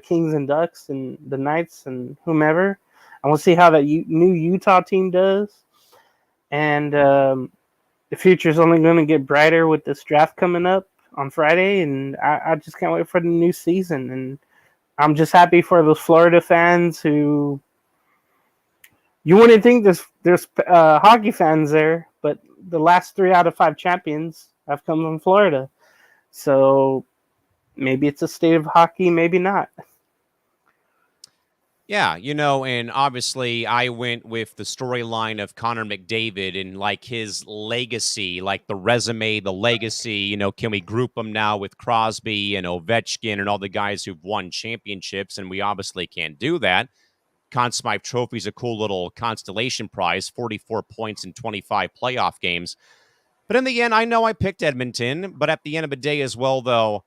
Kings and Ducks and the Knights and whomever. I want to see how that new Utah team does. And the future is only going to get brighter with this draft coming up on Friday. And I just can't wait for the new season. And I'm just happy for those Florida fans who, you wouldn't think there's hockey fans there, but the last 3 out of 5 champions have come from Florida. So maybe it's a state of hockey, maybe not. Yeah, and obviously I went with the storyline of Connor McDavid and like his legacy, like the resume, the legacy, can we group him now with Crosby and Ovechkin and all the guys who've won championships? And we obviously can't do that. Conn Smythe Trophy is a cool little constellation prize, 44 points in 25 playoff games. But in the end, I know I picked Edmonton, but at the end of the day as well, though,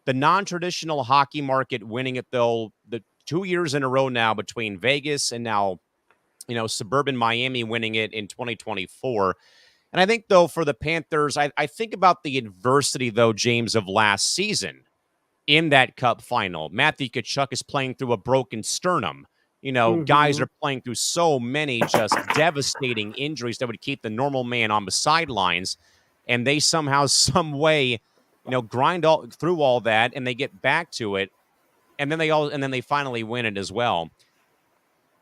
the non-traditional hockey market winning it, though, the 2 years in a row now between Vegas and now, suburban Miami winning it in 2024. And I think, though, for the Panthers, I think about the adversity, though, James, of last season in that cup final. Matthew Tkachuk is playing through a broken sternum. Guys are playing through so many just devastating injuries that would keep the normal man on the sidelines. And they somehow, some way, grind through all that and they get back to it. And then they finally win it as well.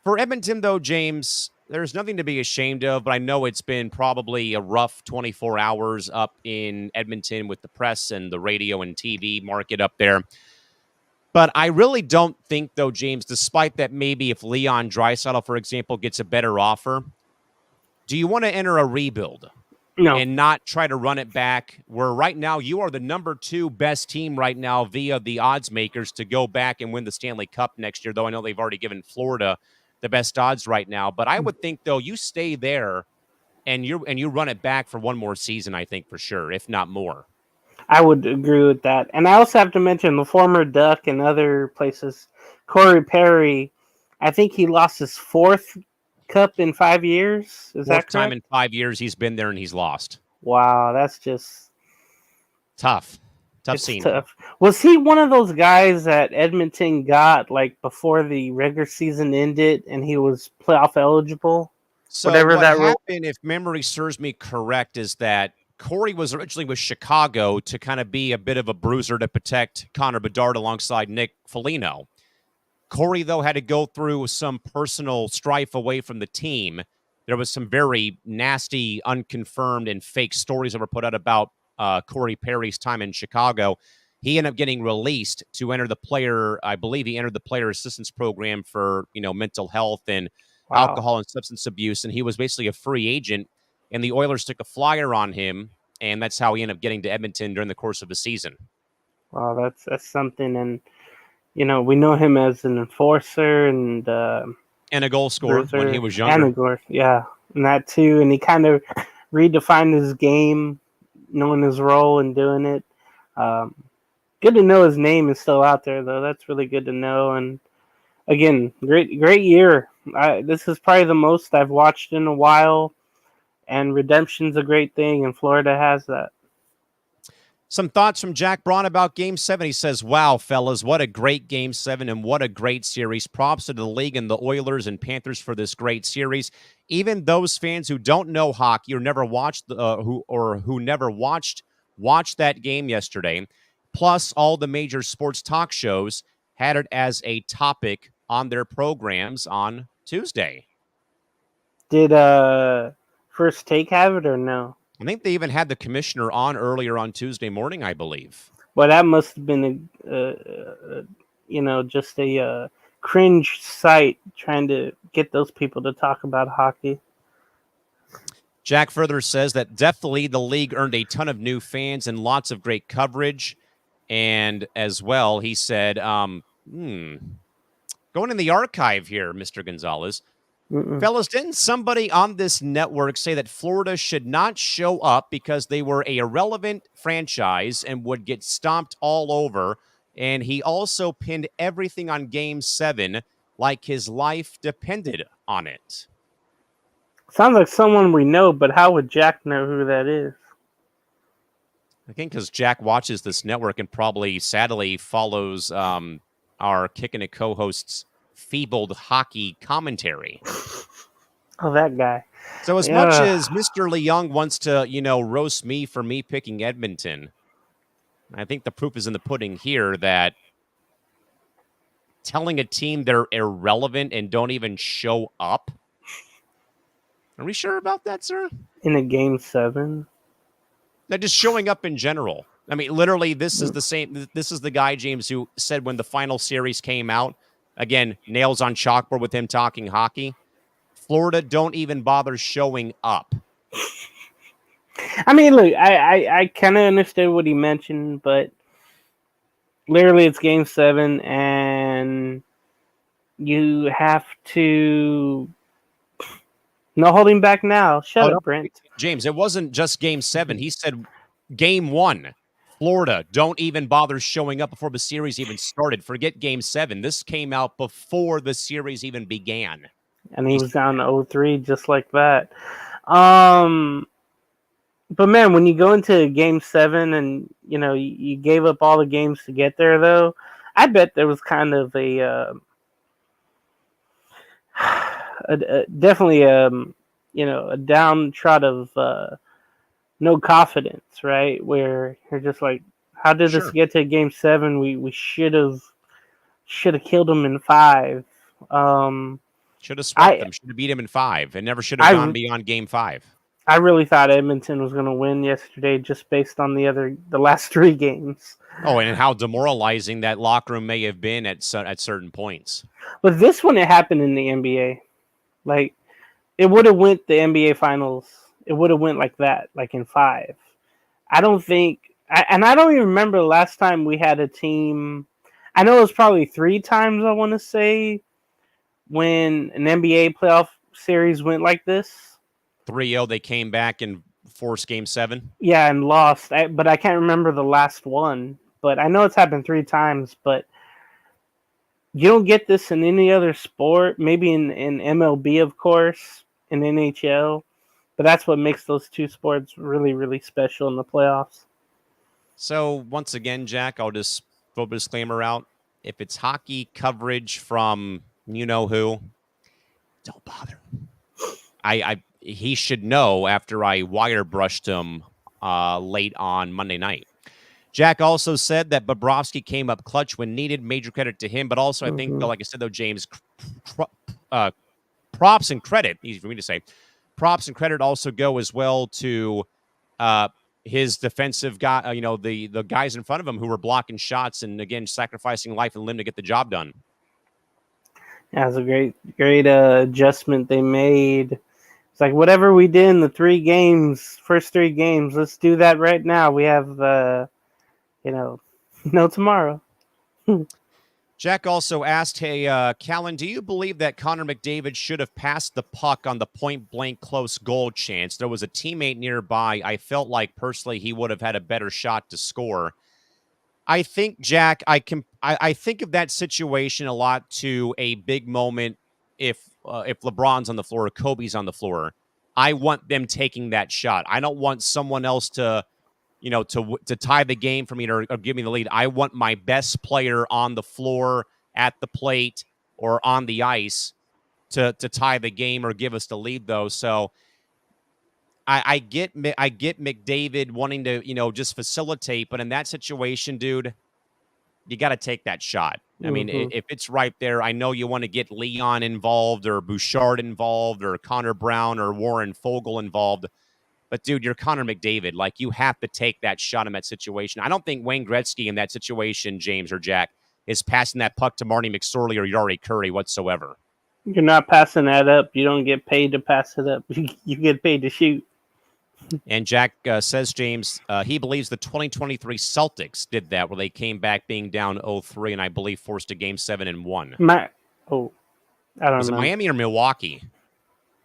For Edmonton, though, James, there's nothing to be ashamed of, but I know it's been probably a rough 24 hours up in Edmonton with the press and the radio and TV market up there. But I really don't think, though, James, despite that maybe if Leon Draisaitl, for example, gets a better offer, do you want to enter a rebuild? No. And not try to run it back, where right now you are the number 2 best team right now via the odds makers to go back and win the Stanley Cup next year, though I know they've already given Florida the best odds right now. But I would think, though, you stay there and you run it back for one more season, I think, for sure, if not more. I would agree with that. And I also have to mention the former Duck and other places. Corey Perry, I think he lost his 4th cup in 5 years. Is that correct? 4th time in 5 years he's been there and he's lost. Wow, that's just tough. Tough scene. Tough. Was he one of those guys that Edmonton got like before the regular season ended and he was playoff eligible? So whatever what that happened, if memory serves me correct, is that Corey was originally with Chicago to kind of be a bit of a bruiser to protect Connor Bedard alongside Nick Foligno. Corey, though, had to go through some personal strife away from the team. There was some very nasty, unconfirmed, and fake stories that were put out about Corey Perry's time in Chicago. He ended up getting released to enter the player, I believe he entered the player assistance program for, mental health and alcohol and substance abuse. And he was basically a free agent. And the Oilers took a flyer on him. And that's how he ended up getting to Edmonton during the course of the season. Wow, that's something. And, we know him as an enforcer and a goal scorer when he was younger. And a goal, yeah. And that too. And he kind of redefined his game, knowing his role and doing it. Good to know his name is still out there, though. That's really good to know. And again, great year. This is probably the most I've watched in a while. and redemption's a great thing, and Florida has that. Some thoughts from Jack Braun about Game 7. He says, wow, fellas, what a great Game 7 and what a great series. Props to the league and the Oilers and Panthers for this great series. Even those fans who don't know hockey or never watched who never watched that game yesterday, plus all the major sports talk shows had it as a topic on their programs on Tuesday. Did First Take have it or no? I think they even had the commissioner on earlier on Tuesday morning, I believe. Well, that must have been just a cringe sight trying to get those people to talk about hockey. Jack further says that definitely the league earned a ton of new fans and lots of great coverage. And as well, he said, going in the archive here, Mr. Gonzales. Fellas, didn't somebody on this network say that Florida should not show up because they were a irrelevant franchise and would get stomped all over? And he also pinned everything on Game 7 like his life depended on it. Sounds like someone we know, but how would Jack know who that is? I think because Jack watches this network and probably sadly follows our Kickin' It co-host's feebled hockey commentary. Oh, that guy. So as much as Mr. Leung wants to, roast me for me picking Edmonton, I think the proof is in the pudding here that telling a team they're irrelevant and don't even show up. Are we sure about that, sir? In a Game 7? They're just showing up in general. I mean, literally, this is the same. This is the guy, James, who said when the final series came out, again, nails on chalkboard with him talking hockey, Florida don't even bother showing up. I mean, look, I kind of understood what he mentioned, but literally it's Game 7, and you have to... No holding back now. Shut up, Brent. James, it wasn't just Game 7. He said Game 1. Florida don't even bother showing up before the series even started. Forget Game 7. This came out before the series even began. And he was down to 0-3 just like that. But, man, when you go into Game 7 and, you gave up all the games to get there, though, I bet there was kind of definitely a downtrod of no confidence, right? Where you're just like, how did this get to Game 7? We should have killed them in 5. Should have swept them. Should have beat him in 5, and never should have gone beyond Game 5. I really thought Edmonton was going to win yesterday, just based on the last 3 games. Oh, and how demoralizing that locker room may have been at certain points. But this one, it happened in the NBA. Like, it would have went the NBA Finals. It would have went like that, like in 5. I don't think... I don't even remember the last time we had a team... I know it was probably 3 times, I want to say, when an NBA playoff series went like this. 3-0, they came back and forced Game 7? Yeah, and lost. But I can't remember the last one. But I know it's happened 3 times, but... You don't get this in any other sport, maybe in MLB, of course, in NHL, but that's what makes those 2 sports really, really special in the playoffs. So, once again, Jack, I'll just throw a disclaimer out. If it's hockey coverage from you-know-who, don't bother. He should know after I wire brushed him late on Monday night. Jack also said that Bobrovsky came up clutch when needed. Major credit to him, but also I think, like I said, though, James, props and credit, easy for me to say, props and credit also go as well to his defensive guy, the guys in front of him who were blocking shots and, again, sacrificing life and limb to get the job done. Yeah, it was a great adjustment they made. It's like, whatever we did in the first 3 games, let's do that right now. We have... no tomorrow. Jack also asked, hey, Callan, do you believe that Connor McDavid should have passed the puck on the point-blank close goal chance? There was a teammate nearby. I felt like, personally, he would have had a better shot to score. I think, Jack, I think of that situation a lot to a big moment if LeBron's on the floor or Kobe's on the floor. I want them taking that shot. I don't want someone else to tie the game for me or give me the lead. I want my best player on the floor, at the plate, or on the ice to tie the game or give us the lead, though. So I get McDavid wanting to just facilitate, but in that situation, dude, you got to take that shot. I mean, if it's right there, I know you want to get Leon involved or Bouchard involved or Connor Brown or Warren Fogle involved. But, dude, you're Connor McDavid. Like, you have to take that shot in that situation. I don't think Wayne Gretzky in that situation, James or Jack, is passing that puck to Marty McSorley or Yari Curry whatsoever. You're not passing that up. You don't get paid to pass it up. You get paid to shoot. And Jack says, James, he believes the 2023 Celtics did that, where they came back being down 0-3 and I believe forced a Game 7 and won. I don't know. Was it Miami or Milwaukee?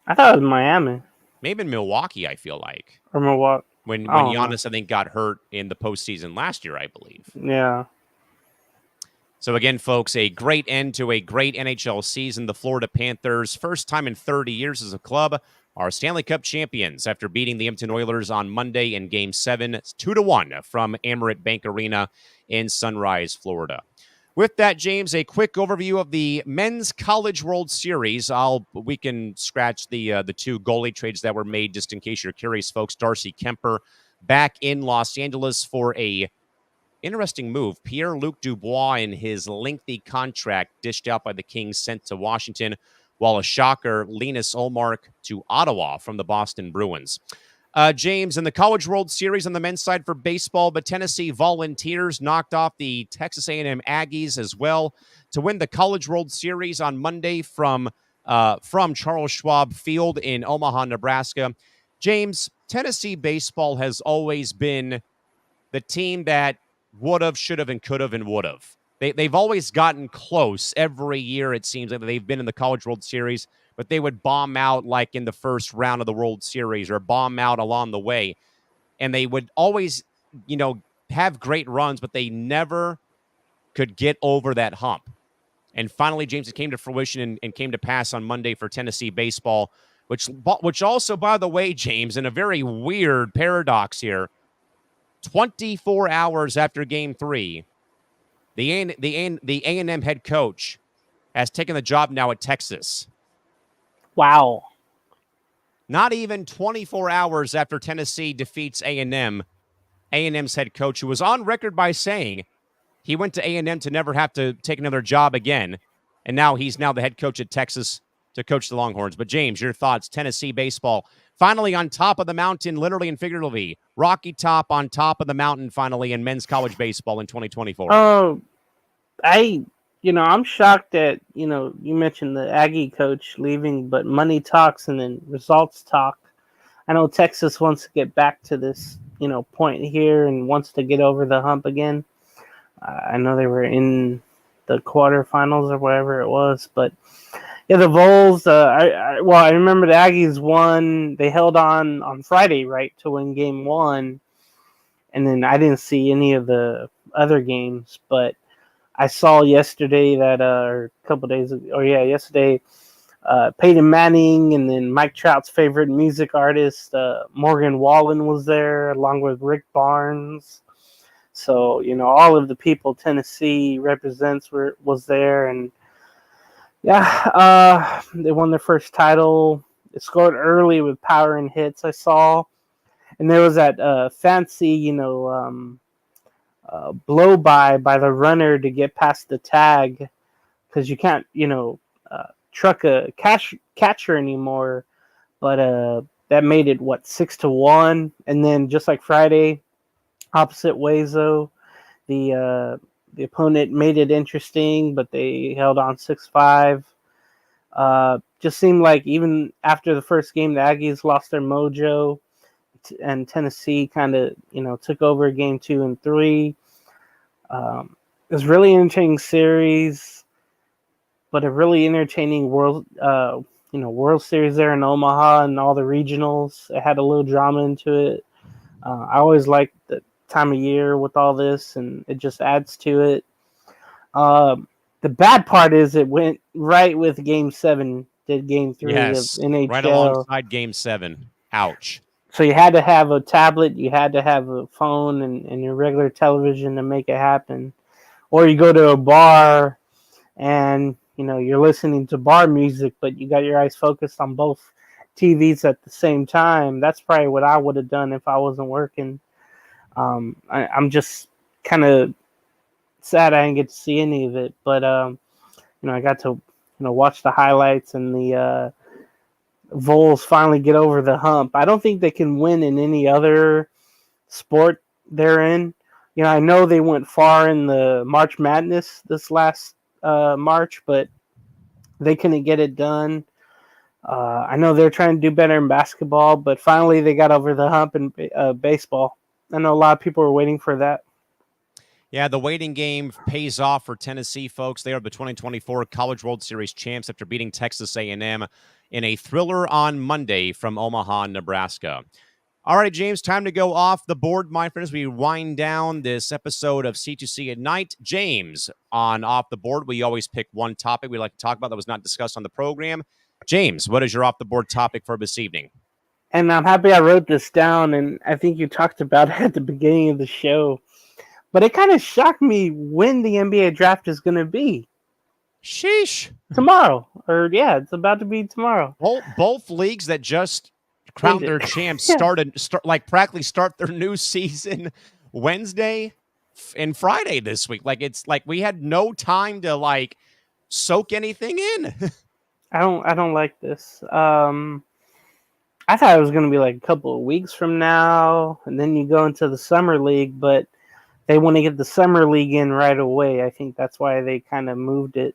I thought it was Miami. Maybe in Milwaukee, I feel like. Or Milwaukee. When Giannis, I think, got hurt in the postseason last year, I believe. Yeah. So again, folks, a great end to a great NHL season. The Florida Panthers, first time in 30 years as a club, are Stanley Cup champions after beating the Edmonton Oilers on Monday in Game 7, 2-1 from Amerant Bank Arena in Sunrise, Florida. With that, James, a quick overview of the Men's College World Series. We can scratch the two goalie trades that were made just in case you're curious, folks. Darcy Kemper back in Los Angeles for a interesting move. Pierre-Luc Dubois in his lengthy contract dished out by the Kings sent to Washington, while a shocker, Linus Ullmark to Ottawa from the Boston Bruins. James, in the College World Series on the men's side for baseball, the Tennessee Volunteers knocked off the Texas A&M Aggies as well to win the College World Series on Monday from Charles Schwab Field in Omaha, Nebraska. James, Tennessee baseball has always been the team that would have, should have, and could have, and would have. They've always gotten close every year, it seems like they've been in the College World Series, but they would bomb out like in the first round of the World Series or bomb out along the way. And they would always, have great runs, but they never could get over that hump. And finally, James, it came to fruition and came to pass on Monday for Tennessee baseball, which also, by the way, James, in a very weird paradox here, 24 hours after Game 3, the A&M head coach has taken the job now at Texas. Wow. Not even 24 hours after Tennessee defeats A&M, A&M's head coach, who was on record by saying he went to A&M to never have to take another job again, and now he's the head coach at Texas to coach the Longhorns. But, James, your thoughts, Tennessee baseball, finally on top of the mountain, literally and figuratively, Rocky Top on top of the mountain finally in men's college baseball in 2024. I'm shocked that, you mentioned the Aggie coach leaving, but money talks and then results talk. I know Texas wants to get back to this, point here and wants to get over the hump again. I know they were in the quarterfinals or whatever it was, but yeah, the Vols, I remember the Aggies won. They held on Friday, right, to win Game 1. And then I didn't see any of the other games, but I saw yesterday that, or a couple days ago, yesterday, Peyton Manning and then Mike Trout's favorite music artist, Morgan Wallen, was there, along with Rick Barnes. So, all of the people Tennessee represents was there. And, they won their first title. They scored early with power and hits, I saw. And there was that fancy, blow by the runner to get past the tag, because you can't, truck a catcher anymore. But that made it 6-1, and then just like Friday, opposite ways though, the opponent made it interesting, but they held on 6-5. Just seemed like even after the first game, the Aggies lost their mojo, and Tennessee kind of, took over Game 2 and 3. It was a really entertaining series, but a really entertaining World Series there in Omaha and all the regionals. It had a little drama into it. I always like the time of year with all this, and it just adds to it. The bad part is it went right with Game 7 did Game 3 of Yes, right NHL. alongside Game 7. Ouch. So you had to have a tablet, you had to have a phone and your regular television to make it happen. Or you go to a bar and you're listening to bar music, but you got your eyes focused on both TVs at the same time. That's probably what I would have done if I wasn't working. I'm just kind of sad I didn't get to see any of it, but I got to watch the highlights and the Vols finally get over the hump. I don't think they can win in any other sport they're in. I know they went far in the March Madness this last March, but they couldn't get it done. I know they're trying to do better in basketball, but finally they got over the hump in baseball. I know a lot of people were waiting for that. Yeah, the waiting game pays off for Tennessee, folks. They are the 2024 College World Series champs after beating Texas A&M in a thriller on Monday from Omaha, Nebraska. All right, James, time to go off the board, my friends. We wind down this episode of C2C at night. James, on Off the Board, we always pick one topic we like to talk about that was not discussed on the program. James, what is your off the board topic for this evening? And I'm happy I wrote this down, and I think you talked about it at the beginning of the show. But it kind of shocked me when the NBA draft is going to be. Sheesh. Tomorrow. It's about to be tomorrow. Both leagues that just crowned their champs practically start their new season Wednesday and Friday this week. It's like we had no time to soak anything in. I don't like this. I thought it was going to be a couple of weeks from now, and then you go into the summer league, but they want to get the summer league in right away. I think that's why they kind of moved it.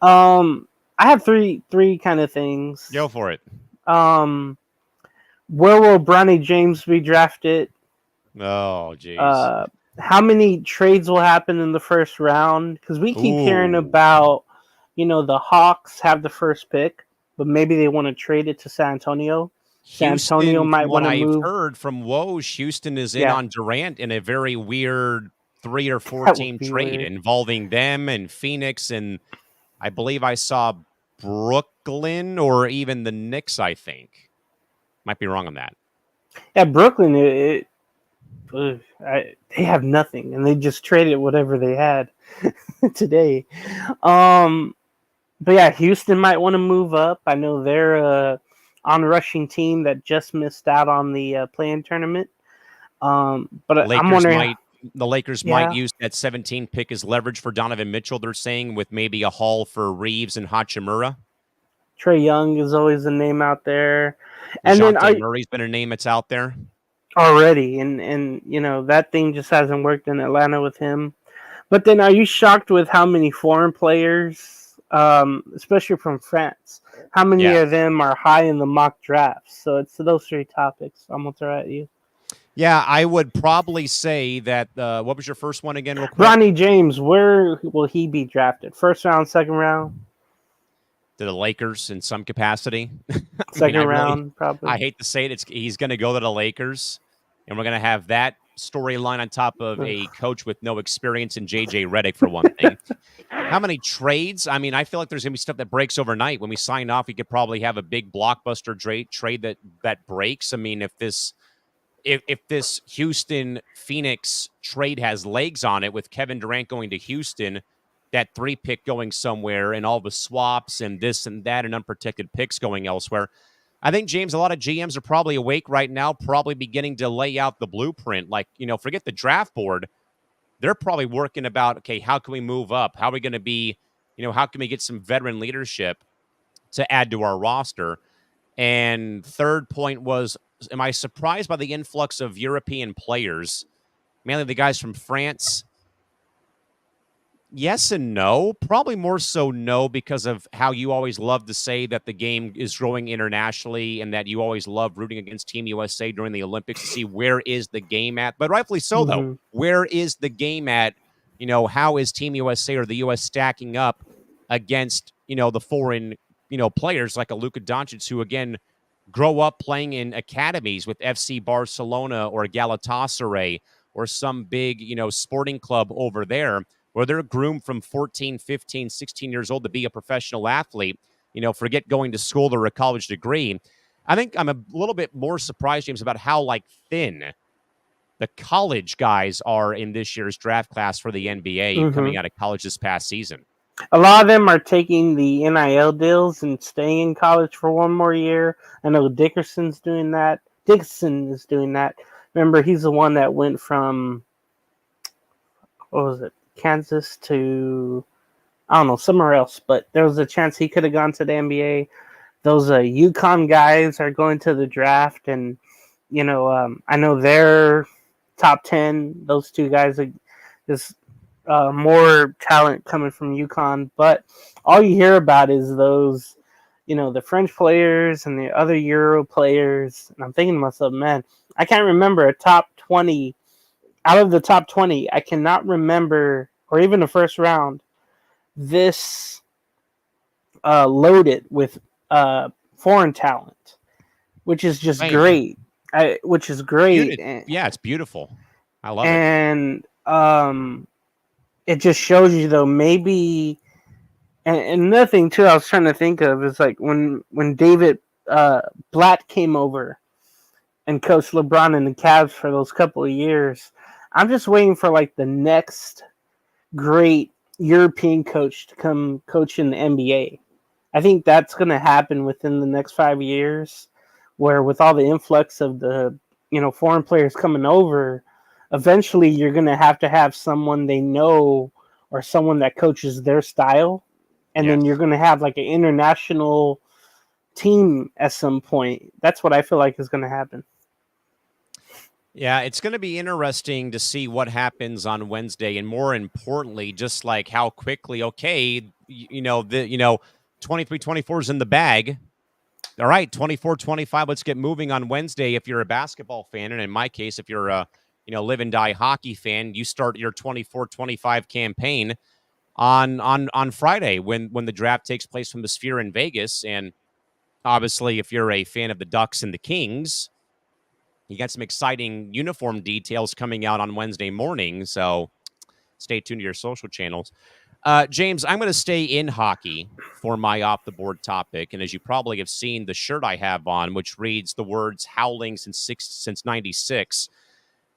I have three kind of things. Go for it. Where will Bronny James be drafted? Oh, geez. How many trades will happen in the first round? Because we keep hearing about, the Hawks have the first pick, but maybe they want to trade it to San Antonio. San Antonio might want to move. I've heard from Woj, Houston is in on Durant in a very weird 3 or 4 team trade involving them and Phoenix, and I believe I saw Brooklyn or even the Knicks, I think. Might be wrong on that. Yeah, Brooklyn, they have nothing, and they just traded whatever they had today. But yeah, Houston might want to move up. I know they're on-rushing team that just missed out on the play-in tournament. But I'm wondering, the Lakers might use that 17 pick as leverage for Donovan Mitchell, they're saying, with maybe a haul for Reeves and Hachimura. Trae Young is always a name out there. And then Murray's been a name that's out there already. And that thing just hasn't worked in Atlanta with him. But then are you shocked with how many foreign players, especially from France, how many of them are high in the mock drafts? So it's those three topics I'm going to throw at you. Yeah, I would probably say that, what was your first one again real quick? Bronny James, where will he be drafted? First round, second round? To the Lakers in some capacity. Second round, probably. I hate to say it, he's going to go to the Lakers, and we're going to have that storyline on top of a coach with no experience in JJ Redick, for one thing. How many trades? I mean, I feel like there's going to be stuff that breaks overnight. When we sign off, we could probably have a big blockbuster trade that breaks. I mean, if this Houston Phoenix trade has legs on it, with Kevin Durant going to Houston, that 3 pick going somewhere, and all the swaps and this and that and unprotected picks going elsewhere, I think, James, a lot of GMs are probably awake right now, probably beginning to lay out the blueprint. Forget the draft board. They're probably working about, okay, how can we move up? How are we going to be, how can we get some veteran leadership to add to our roster? And third point was, am I surprised by the influx of European players, mainly the guys from France? Yes and no. Probably more so no, because of how you always love to say that the game is growing internationally and that you always love rooting against Team USA during the Olympics to see where is the game at. But rightfully so, though. Where is the game at? How is Team USA or the U.S. stacking up against, the foreign, players like a Luka Doncic, who, again, grow up playing in academies with FC Barcelona or Galatasaray or some big, sporting club over there, where they're groomed from 14, 15, 16 years old to be a professional athlete. forget going to school or a college degree. I think I'm a little bit more surprised, James, about how thin the college guys are in this year's draft class for the NBA coming out of college this past season. A lot of them are taking the NIL deals and staying in college for one more year. I know Dickinson is doing that. Remember, he's the one that went from, Kansas to, I don't know, somewhere else. But there was a chance he could have gone to the NBA. Those UConn guys are going to the draft. And, I know they're top 10. Those two guys are just more talent coming from UConn, but all you hear about is those, the French players and the other Euro players. And I'm thinking to myself, man, I can't remember a top 20. Out of the top 20, I cannot remember, or even the first round, this loaded with foreign talent, which is just great. Yeah, it's beautiful. I love it. And it just shows you, though, maybe, and another thing too I was trying to think of is when David Blatt came over and coached LeBron and the Cavs for those couple of years. I'm just waiting for the next great European coach to come coach in the NBA. I think that's going to happen within the next 5 years, where with all the influx of the foreign players coming over, eventually you're going to have someone they know or someone that coaches their style. And then you're going to have an international team at some point. That's what I feel like is going to happen. Yeah, it's going to be interesting to see what happens on Wednesday. And more importantly, just how quickly, 23-24 is in the bag. All right, 24-25, let's get moving on Wednesday. If you're a basketball fan, and in my case, if you're a live and die hockey fan, you start your 24-25 campaign on Friday when the draft takes place from the Sphere in Vegas. And obviously, if you're a fan of the Ducks and the Kings, you got some exciting uniform details coming out on Wednesday morning. So stay tuned to your social channels. James, I'm going to stay in hockey for my off-the-board topic. And as you probably have seen, the shirt I have on, which reads the words "Howling since '96."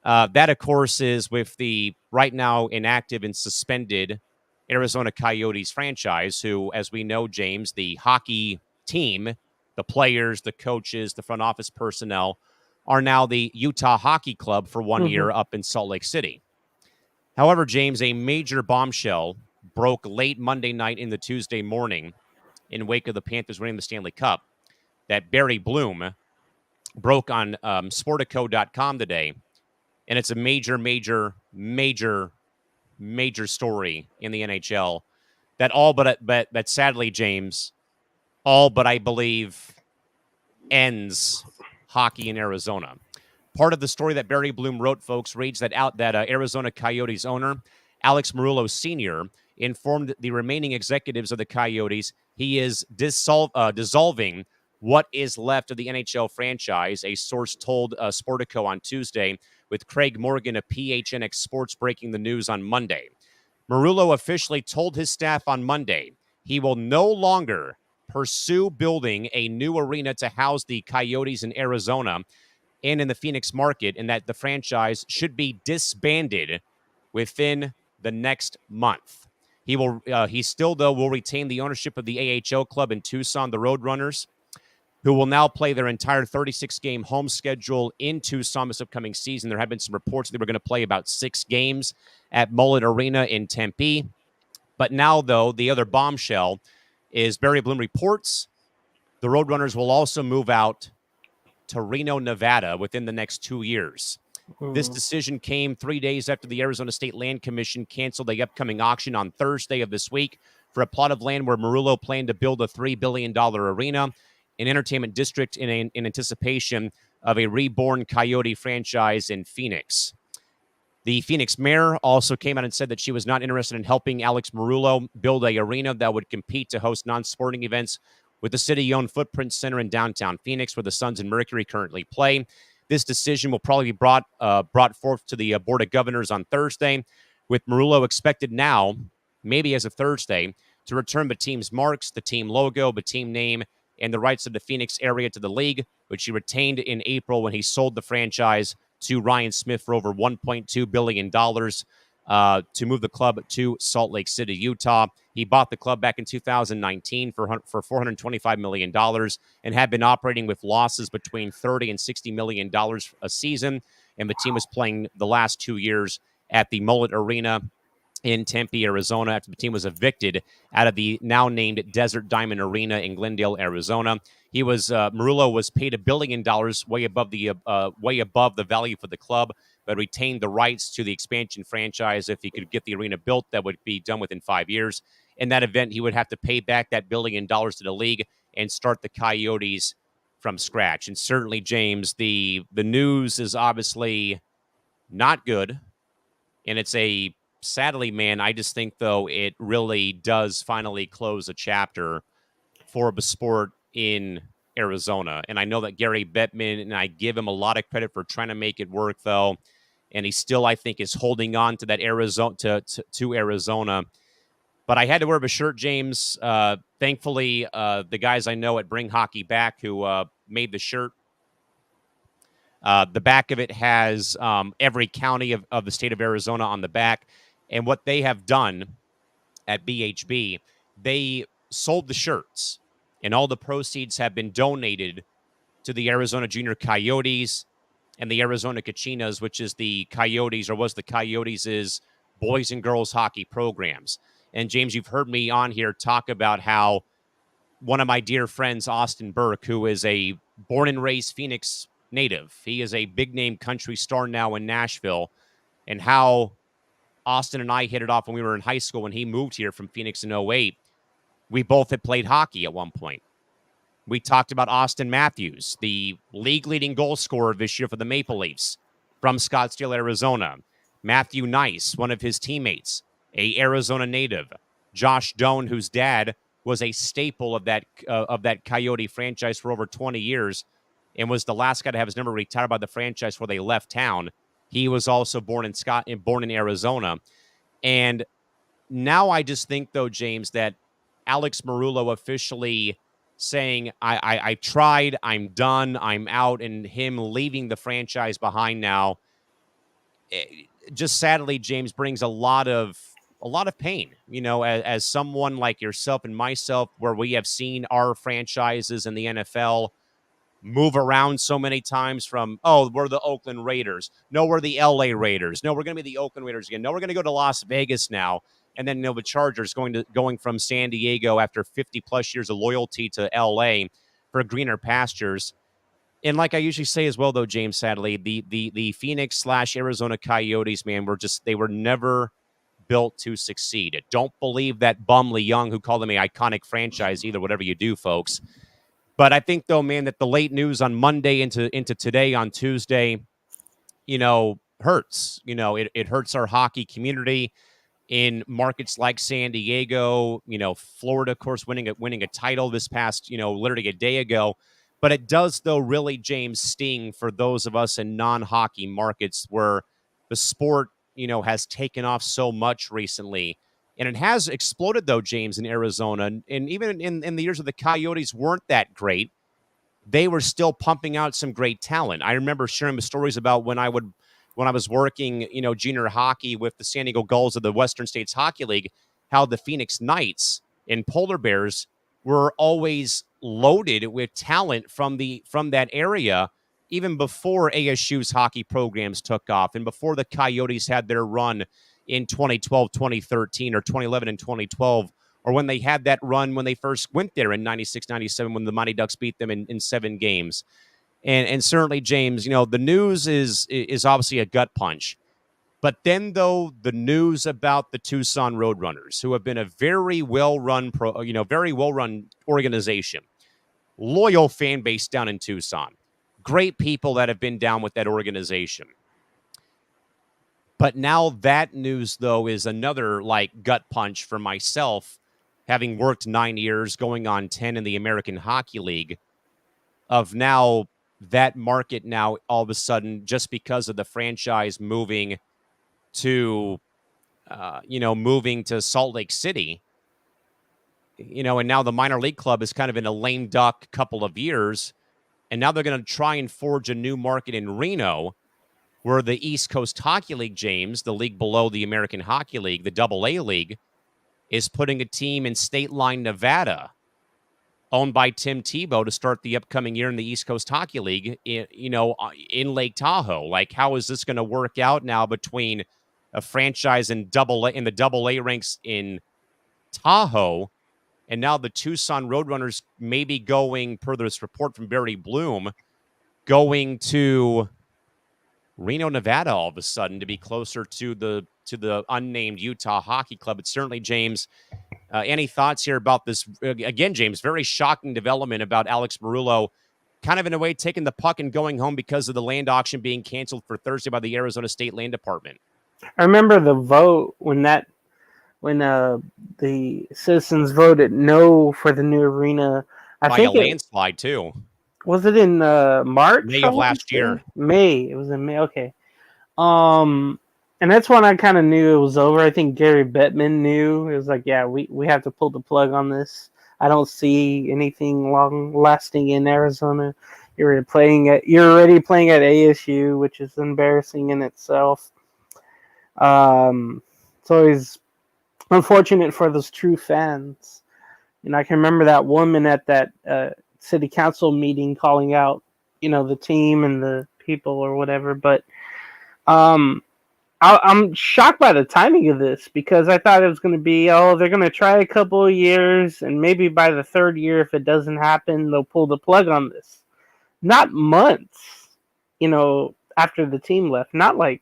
That, of course, is with the right now inactive and suspended Arizona Coyotes franchise, who, as we know, James, the hockey team, the players, the coaches, the front office personnel, are now the Utah Hockey Club for 1 year up in Salt Lake City. However, James, a major bombshell broke late Monday night into Tuesday morning in wake of the Panthers winning the Stanley Cup that Barry Bloom broke on Sportico.com today. And it's a major story in the NHL that sadly, James, I believe ends hockey in Arizona. Part of the story that Barry Bloom wrote, folks, reads that Arizona Coyotes owner Alex Marullo Sr. informed the remaining executives of the Coyotes he is dissolving what is left of the NHL franchise, a source told Sportico on Tuesday, with Craig Morgan of PHNX Sports breaking the news on Monday. Marullo officially told his staff on Monday he will no longer pursue building a new arena to house the Coyotes in Arizona and in the Phoenix market, and that the franchise should be disbanded within the next month. He still, though, will retain the ownership of the AHL club in Tucson, the Roadrunners, who will now play their entire 36-game home schedule in Tucson this upcoming season. There have been some reports that they were going to play about 6 games at Mullet Arena in Tempe. But now, though, the other bombshell is Barry Bloom reports the Roadrunners will also move out to Reno, Nevada within the next 2 years. This decision came 3 days after the Arizona State Land Commission canceled the upcoming auction on Thursday of this week for a plot of land where Marullo planned to build a $3 billion arena, an entertainment district in anticipation of a reborn Coyote franchise in Phoenix. The Phoenix mayor also came out and said that she was not interested in helping Alex Marullo build a arena that would compete to host non-sporting events with the city-owned Footprint Center in downtown Phoenix, where the Suns and Mercury currently play. This decision will probably be brought forth to the Board of Governors on Thursday, with Marullo expected now, maybe as of Thursday, to return the team's marks, the team logo, the team name, and the rights of the Phoenix area to the league, which he retained in April when he sold the franchise to Ryan Smith for over $1.2 billion to move the club to Salt Lake City, Utah. He bought the club back in 2019 for $425 million and had been operating with losses between $30 and $60 million a season. And the team was playing the last 2 years at the Mullet Arena in Tempe, Arizona, after the team was evicted out of the now named Desert Diamond Arena in Glendale, Arizona. Marullo was paid $1 billion, way above the value for the club, but retained the rights to the expansion franchise. If he could get the arena built, that would be done within 5 years. In that event, he would have to pay back that $1 billion to the league and start the Coyotes from scratch. And certainly, James, the news is obviously not good, and it's sadly, man, I just think, though, it really does finally close a chapter for the sport in Arizona. And I know that Gary Bettman, and I give him a lot of credit for trying to make it work, though. And he still, I think, is holding on to that Arizona to Arizona. But I had to wear the shirt, James. Thankfully, the guys I know at Bring Hockey Back who made the shirt, the back of it has every county of the state of Arizona on the back. And what they have done at BHB, they sold the shirts, and all the proceeds have been donated to the Arizona Junior Coyotes and the Arizona Kachinas, which is the Coyotes, or was the Coyotes' boys and girls hockey programs. And James, you've heard me on here talk about how one of my dear friends, Austin Burke, who is a born and raised Phoenix native, he is a big name country star now in Nashville, and how Austin and I hit it off when we were in high school when he moved here from Phoenix in 2008. We both had played hockey at one point. We talked about Austin Matthews, the league-leading goal scorer this year for the Maple Leafs from Scottsdale, Arizona. Matthew Nice, one of his teammates, a Arizona native. Josh Doan, whose dad was a staple of that Coyote franchise for over 20 years and was the last guy to have his number retired by the franchise before they left town. He was also born in Arizona. And now I just think, though, James, that Alex Marullo officially saying, I tried, I'm done, I'm out, and him leaving the franchise behind now, just sadly, James, brings a lot of pain, as someone like yourself and myself, where we have seen our franchises in the NFL move around so many times from, we're the Oakland Raiders. No, we're the LA Raiders. No, we're going to be the Oakland Raiders again. No, we're going to go to Las Vegas now. And then, the Chargers going from San Diego after 50 plus years of loyalty to LA for greener pastures. And like I usually say as well, though, James, sadly, the Phoenix / Arizona Coyotes, man, they were never built to succeed. Don't believe that bum Lee Young who called them an iconic franchise either, whatever you do, folks. But I think, though, man, that the late news on Monday into today on Tuesday, hurts. It hurts our hockey community in markets like San Diego, Florida, of course, winning a title this past, literally a day ago. But it does, though, really, James, sting for those of us in non-hockey markets where the sport, has taken off so much recently. And it has exploded, though, James, in Arizona. And even in the years of the Coyotes weren't that great, they were still pumping out some great talent. I remember sharing the stories about when I was working, junior hockey with the San Diego Gulls of the Western States Hockey League, how the Phoenix Knights and Polar Bears were always loaded with talent from that area, even before ASU's hockey programs took off and before the Coyotes had their run in 2012, 2013, or 2011 and 2012, or when they had that run when they first went there in 96, 97, when the Mighty Ducks beat them in 7 games. And certainly, James, the news is obviously a gut punch. But then, though, the news about the Tucson Roadrunners, who have been a very well-run organization, loyal fan base down in Tucson, great people that have been down with that organization. But now that news, though, is another gut punch for myself, having worked 9 years, going on 10 in the American Hockey League, of now that market now all of a sudden, just because of the franchise moving to Salt Lake City, and now the minor league club is kind of in a lame duck couple of years, and now they're going to try and forge a new market in Reno, where the East Coast Hockey League, James, the league below the American Hockey League, the AA League, is putting a team in State Line, Nevada, owned by Tim Tebow, to start the upcoming year in the East Coast Hockey League, in Lake Tahoe. Like, how is this going to work out now between a franchise in the AA ranks in Tahoe, and now the Tucson Roadrunners may be going, per this report from Barry Bloom, going to Reno, Nevada, all of a sudden, to be closer to the unnamed Utah Hockey Club. But certainly, James, any thoughts here about this? Again, James, very shocking development about Alex Marullo, kind of in a way taking the puck and going home because of the land auction being canceled for Thursday by the Arizona State Land Department. I remember the vote when the citizens voted no for the new arena. I by think a landslide too. Was it in March? May of last year. May. It was in May. Okay. And that's when I kind of knew it was over. I think Gary Bettman knew. It was like, yeah, we have to pull the plug on this. I don't see anything long lasting in Arizona. You're already playing at ASU, which is embarrassing in itself. It's always unfortunate for those true fans. And I can remember that woman at that city council meeting calling out, the team and the people or whatever. But I'm shocked by the timing of this, because I thought it was going to be, they're going to try a couple of years, and maybe by the third year, if it doesn't happen, they'll pull the plug on this. Not months, after the team left. Not right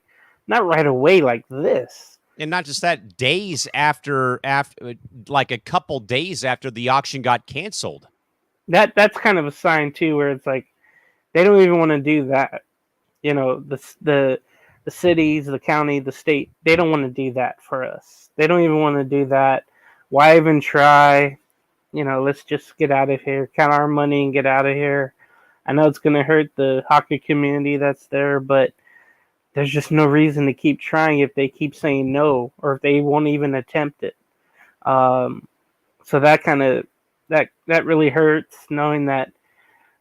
away like this. And not just that, days after like a couple days after the auction got canceled. That's kind of a sign too, where it's like they don't even want to do that. The cities, the county, the state, they don't want to do that for us. They don't even want to do that. Why even try? Let's just get out of here, count our money and get out of here. I know it's going to hurt the hockey community that's there, but there's just no reason to keep trying if they keep saying no, or if they won't even attempt it. So that kind of that really hurts, knowing that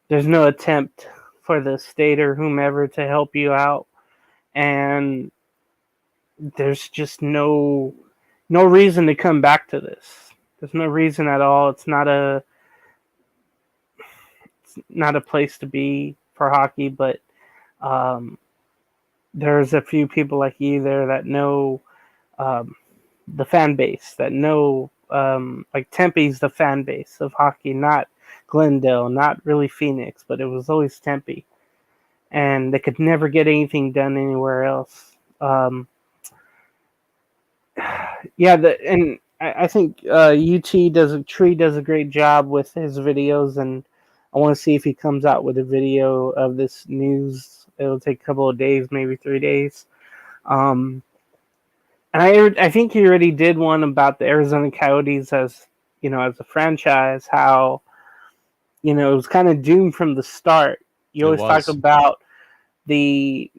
there's no attempt for the state or whomever to help you out, and there's just no reason to come back to this. There's no reason at all. It's not a place to be for hockey, but there's a few people like you there that know the fan base, that know like Tempe's the fan base of hockey, not Glendale, not really Phoenix, but it was always Tempe, and they could never get anything done anywhere else. I think UT does a great job with his videos, and I want to see if he comes out with a video of this news. It'll take a couple of days, maybe 3 days. And I think he already did one about the Arizona Coyotes as a franchise, how, it was kind of doomed from the start. You always talk about the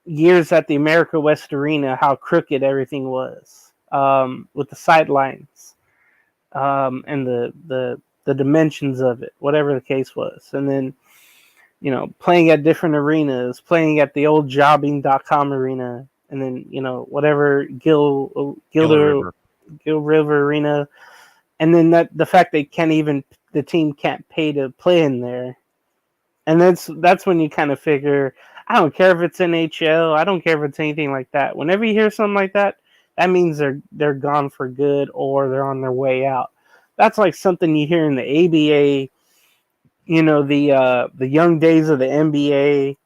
years at the America West Arena, how crooked everything was, with the sidelines, and the dimensions of it, whatever the case was. And then, playing at different arenas, playing at the old jobbing.com arena, and then, whatever Gill River Arena. And then the fact the team can't pay to play in there. And that's when you kind of figure, I don't care if it's NHL, I don't care if it's anything like that. Whenever you hear something like that, that means they're gone for good, or they're on their way out. That's like something you hear in the ABA, the young days of the NBA,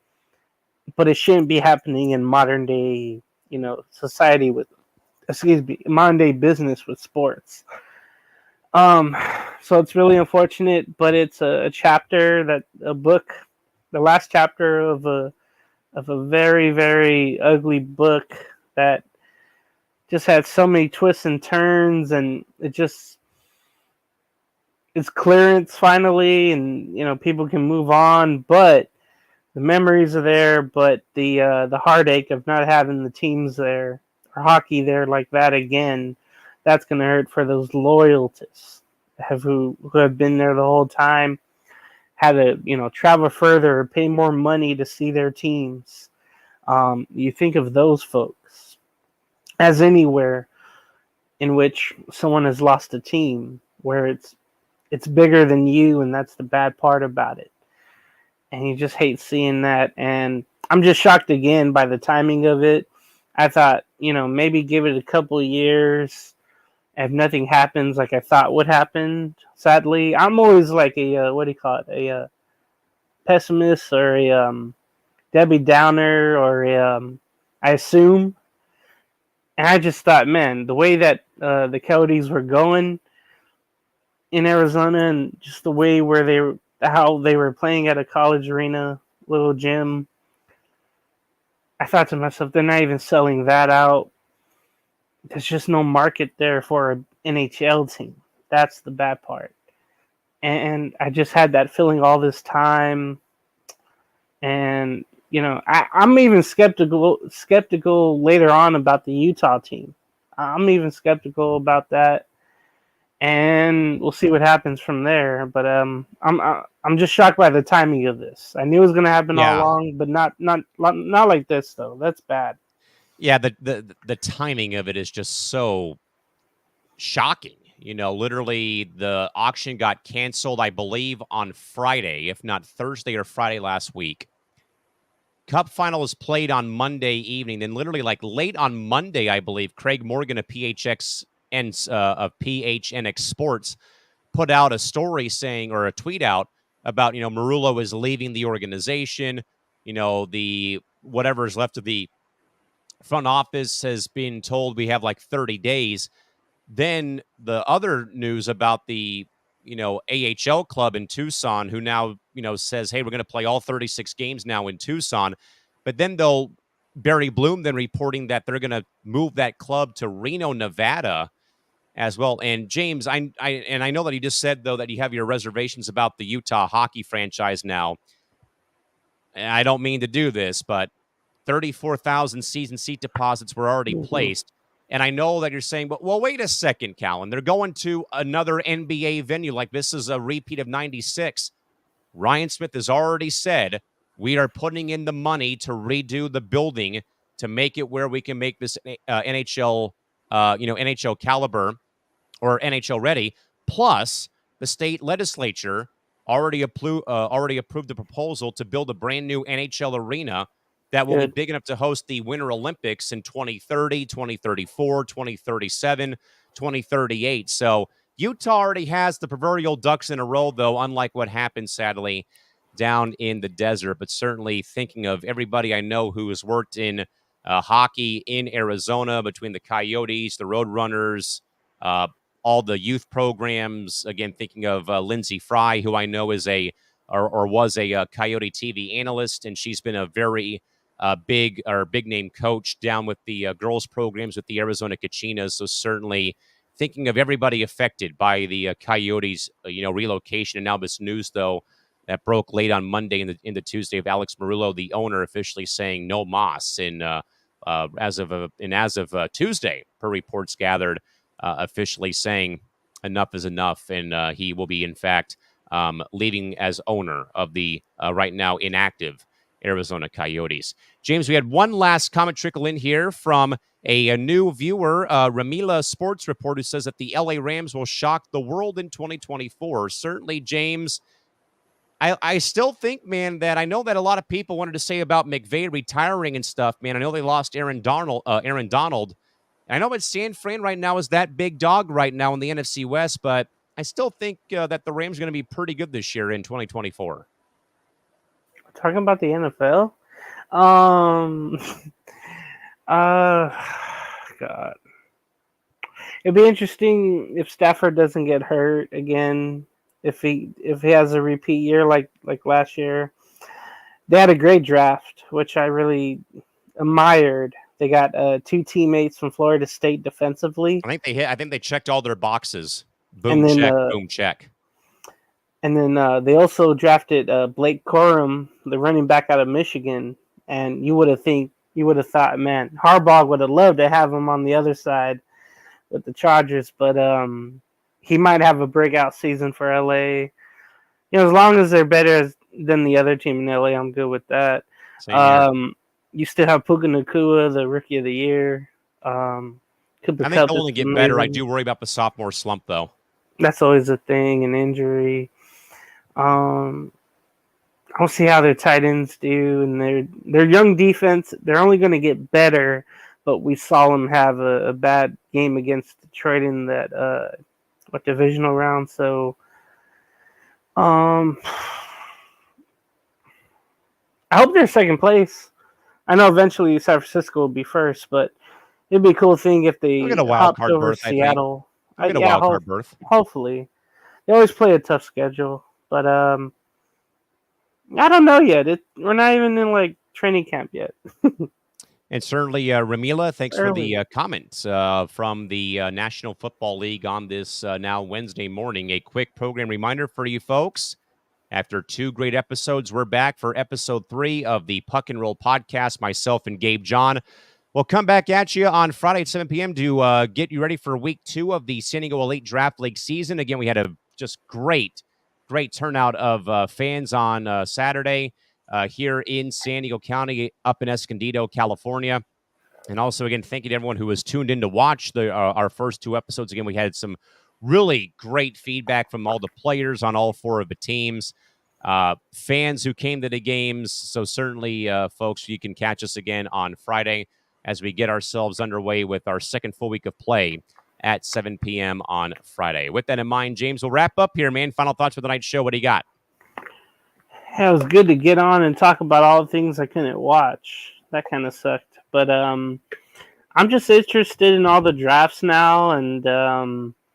but it shouldn't be happening in modern day, society modern day business with sports. So it's really unfortunate, but it's a book, the last chapter of a very, very ugly book that just had so many twists and turns, and it's clearance finally, and people can move on, but the memories are there, but the heartache of not having the teams there or hockey there like that again, that's going to hurt for those loyalties. who have been there the whole time, had to travel further or pay more money to see their teams. You think of those folks as anywhere in which someone has lost a team, where it's bigger than you, and that's the bad part about it. And you just hate seeing that. And I'm just shocked again by the timing of it. I thought, maybe give it a couple of years. If nothing happens like I thought would happen, sadly, I'm always like a what do you call it? A pessimist, or a Debbie Downer, or I assume. And I just thought, man, the way that the Coyotes were going in Arizona, and just the way how they were playing at a college arena, little gym, I thought to myself, they're not even selling that out. There's just no market there for an NHL team. That's the bad part. And I just had that feeling all this time. And I'm even skeptical later on about the Utah team. I'm even skeptical about that, and we'll see what happens from there. But I'm just shocked by the timing of this. I knew it was going to happen all along, but not like this though. That's bad. Yeah, the timing of it is just so shocking. Literally the auction got canceled, I believe, on Friday, if not Thursday or Friday last week. Cup final is played on Monday evening. Then literally like late on Monday, I believe, Craig Morgan of PHNX Sports put out a story saying, or a tweet out about, Marullo is leaving the organization. The whatever is left of the front office has been told we have like 30 days. Then the other news about the, AHL club in Tucson, who now, says, hey, we're going to play all 36 games now in Tucson. But then Barry Bloom then reporting that they're going to move that club to Reno, Nevada as well. And James, I know that you just said, though, that you have your reservations about the Utah hockey franchise now. And I don't mean to do this, but 34,000 season seat deposits were already placed. And I know that you're saying, but well, wait a second, Callan. They're going to another NBA venue. Like this is a repeat of 96. Ryan Smith has already said we are putting in the money to redo the building to make it where we can make this NHL, NHL caliber or NHL ready. Plus, the state legislature already approved the proposal to build a brand new NHL arena that will be big enough to host the Winter Olympics in 2030, 2034, 2037, 2038. So Utah already has the proverbial ducks in a row, though, unlike what happened, sadly, down in the desert. But certainly thinking of everybody I know who has worked in hockey in Arizona, between the Coyotes, the Roadrunners, all the youth programs. Again, thinking of Lindsay Fry, who I know is was a Coyote TV analyst, and she's been a very big name coach down with the girls programs with the Arizona Kachinas. So certainly thinking of everybody affected by the Coyotes, relocation. And now this news, though, that broke late on Monday into Tuesday of Alex Marullo, the owner, officially saying no mas as of Tuesday, per reports gathered, officially saying enough is enough, and he will be in fact leaving as owner of the right now inactive Arizona Coyotes. James, we had one last comment trickle in here from a new viewer, Ramila Sports Report, who says that the LA Rams will shock the world in 2024. Certainly, James, I still think, man, that I know that a lot of people wanted to say about McVay retiring and stuff, man. I know they lost Aaron Donald. I know that San Fran right now is that big dog right now in the NFC West, but I still think that the Rams are going to be pretty good this year in 2024. Talking about the NFL? God. It'd be interesting if Stafford doesn't get hurt again, if he has a repeat year like last year. They had a great draft, which I really admired. They got two teammates from Florida State defensively. I think they checked all their boxes. Boom, check, boom, check. And then they also drafted Blake Corum, the running back out of Michigan. And you would have thought, man, Harbaugh would have loved to have him on the other side with the Chargers. But he might have a breakout season for LA. As long as they're better than the other team in LA, I'm good with that. Same here. You still have Puka Nacua, the Rookie of the Year. I think they'll only get better. I do worry about the sophomore slump, though. That's always a thing, an injury. I'll see how their tight ends do, and their young defense. They're only going to get better, but we saw them have a bad game against Detroit in that divisional round. So, I hope they're second place. I know eventually San Francisco will be first, but it'd be a cool thing if they get a wild hopped card over berth, Seattle. Get a wild card berth. Hopefully, they always play a tough schedule, but I don't know yet. We're not even in training camp yet. And certainly, Ramila, thanks for the comments from the National Football League on this now Wednesday morning. A quick program reminder for you folks. After 2 great episodes, we're back for episode 3 of the Puck and Roll podcast. Myself and Gabe John will come back at you on Friday at 7 p.m. to get you ready for week 2 of the San Diego Elite Draft League season. Again, we had a just great turnout of fans on Saturday here in San Diego County, up in Escondido, California. And also, again, thank you to everyone who was tuned in to watch our first 2 episodes. Again, we had some really great feedback from all the players on all 4 of the teams, fans who came to the games. So certainly, folks, you can catch us again on Friday as we get ourselves underway with our second full week of play at 7 p.m. on Friday. With that in mind, James, we'll wrap up here, man. Final thoughts for the night's show. What do you got? Yeah, it was good to get on and talk about all the things I couldn't watch. That kind of sucked. But I'm just interested in all the drafts now, and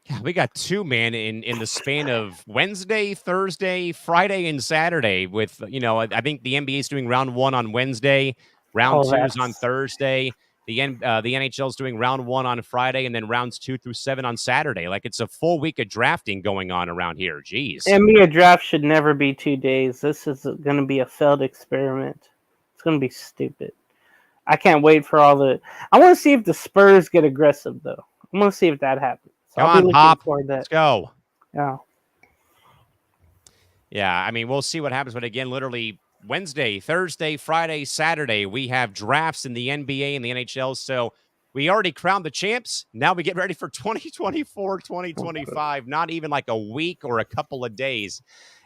yeah, we got 2, man, in the span of Wednesday, Thursday, Friday, and Saturday. With I think the NBA is doing round 1 on Wednesday, round 2 is on Thursday. The NHL is doing round 1 on Friday, and then rounds 2 through 7 on Saturday. It's a full week of drafting going on around here. Jeez, NBA draft should never be 2 days. This is going to be a failed experiment. It's going to be stupid. I can't wait for all the. I want to see if the Spurs get aggressive, though. I want to see if that happens. Come on, Pop. That. Let's go. Yeah. Yeah, I mean, we'll see what happens. But again, literally Wednesday, Thursday, Friday, Saturday, we have drafts in the NBA and the NHL. So we already crowned the champs. Now we get ready for 2024, 2025. Not even like a week or a couple of days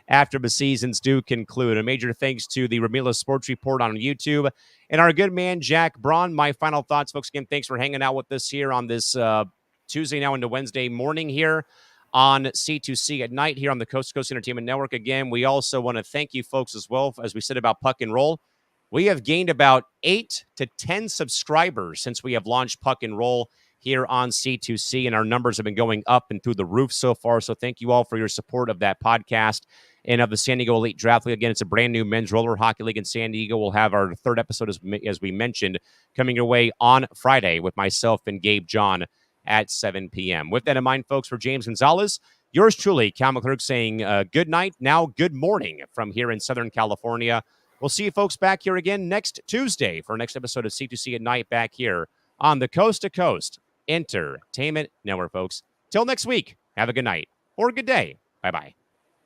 after the seasons do conclude. A major thanks to the Ramila Sports Report on YouTube and our good man, Jack Braun. My final thoughts, folks. Again, thanks for hanging out with us here on this Tuesday now into Wednesday morning here on C2C at night here on the Coast to Coast Entertainment Network. Again, we also want to thank you folks as well. As we said about Puck and Roll, we have gained about 8 to 10 subscribers since we have launched Puck and Roll here on C2C, and our numbers have been going up and through the roof so far. So thank you all for your support of that podcast and of the San Diego Elite Draft League. Again, it's a brand new men's roller hockey league in San Diego. We'll have our 3rd episode, as we mentioned, coming your way on Friday with myself and Gabe John at 7 p.m. With that in mind, folks, for James Gonzales, yours truly, Cal McClurg, saying good night, now good morning from here in Southern California. We'll see you folks back here again next Tuesday for our next episode of C2C at night back here on the Coast to Coast Entertainment Network, folks. Till next week, have a good night or a good day. Bye-bye.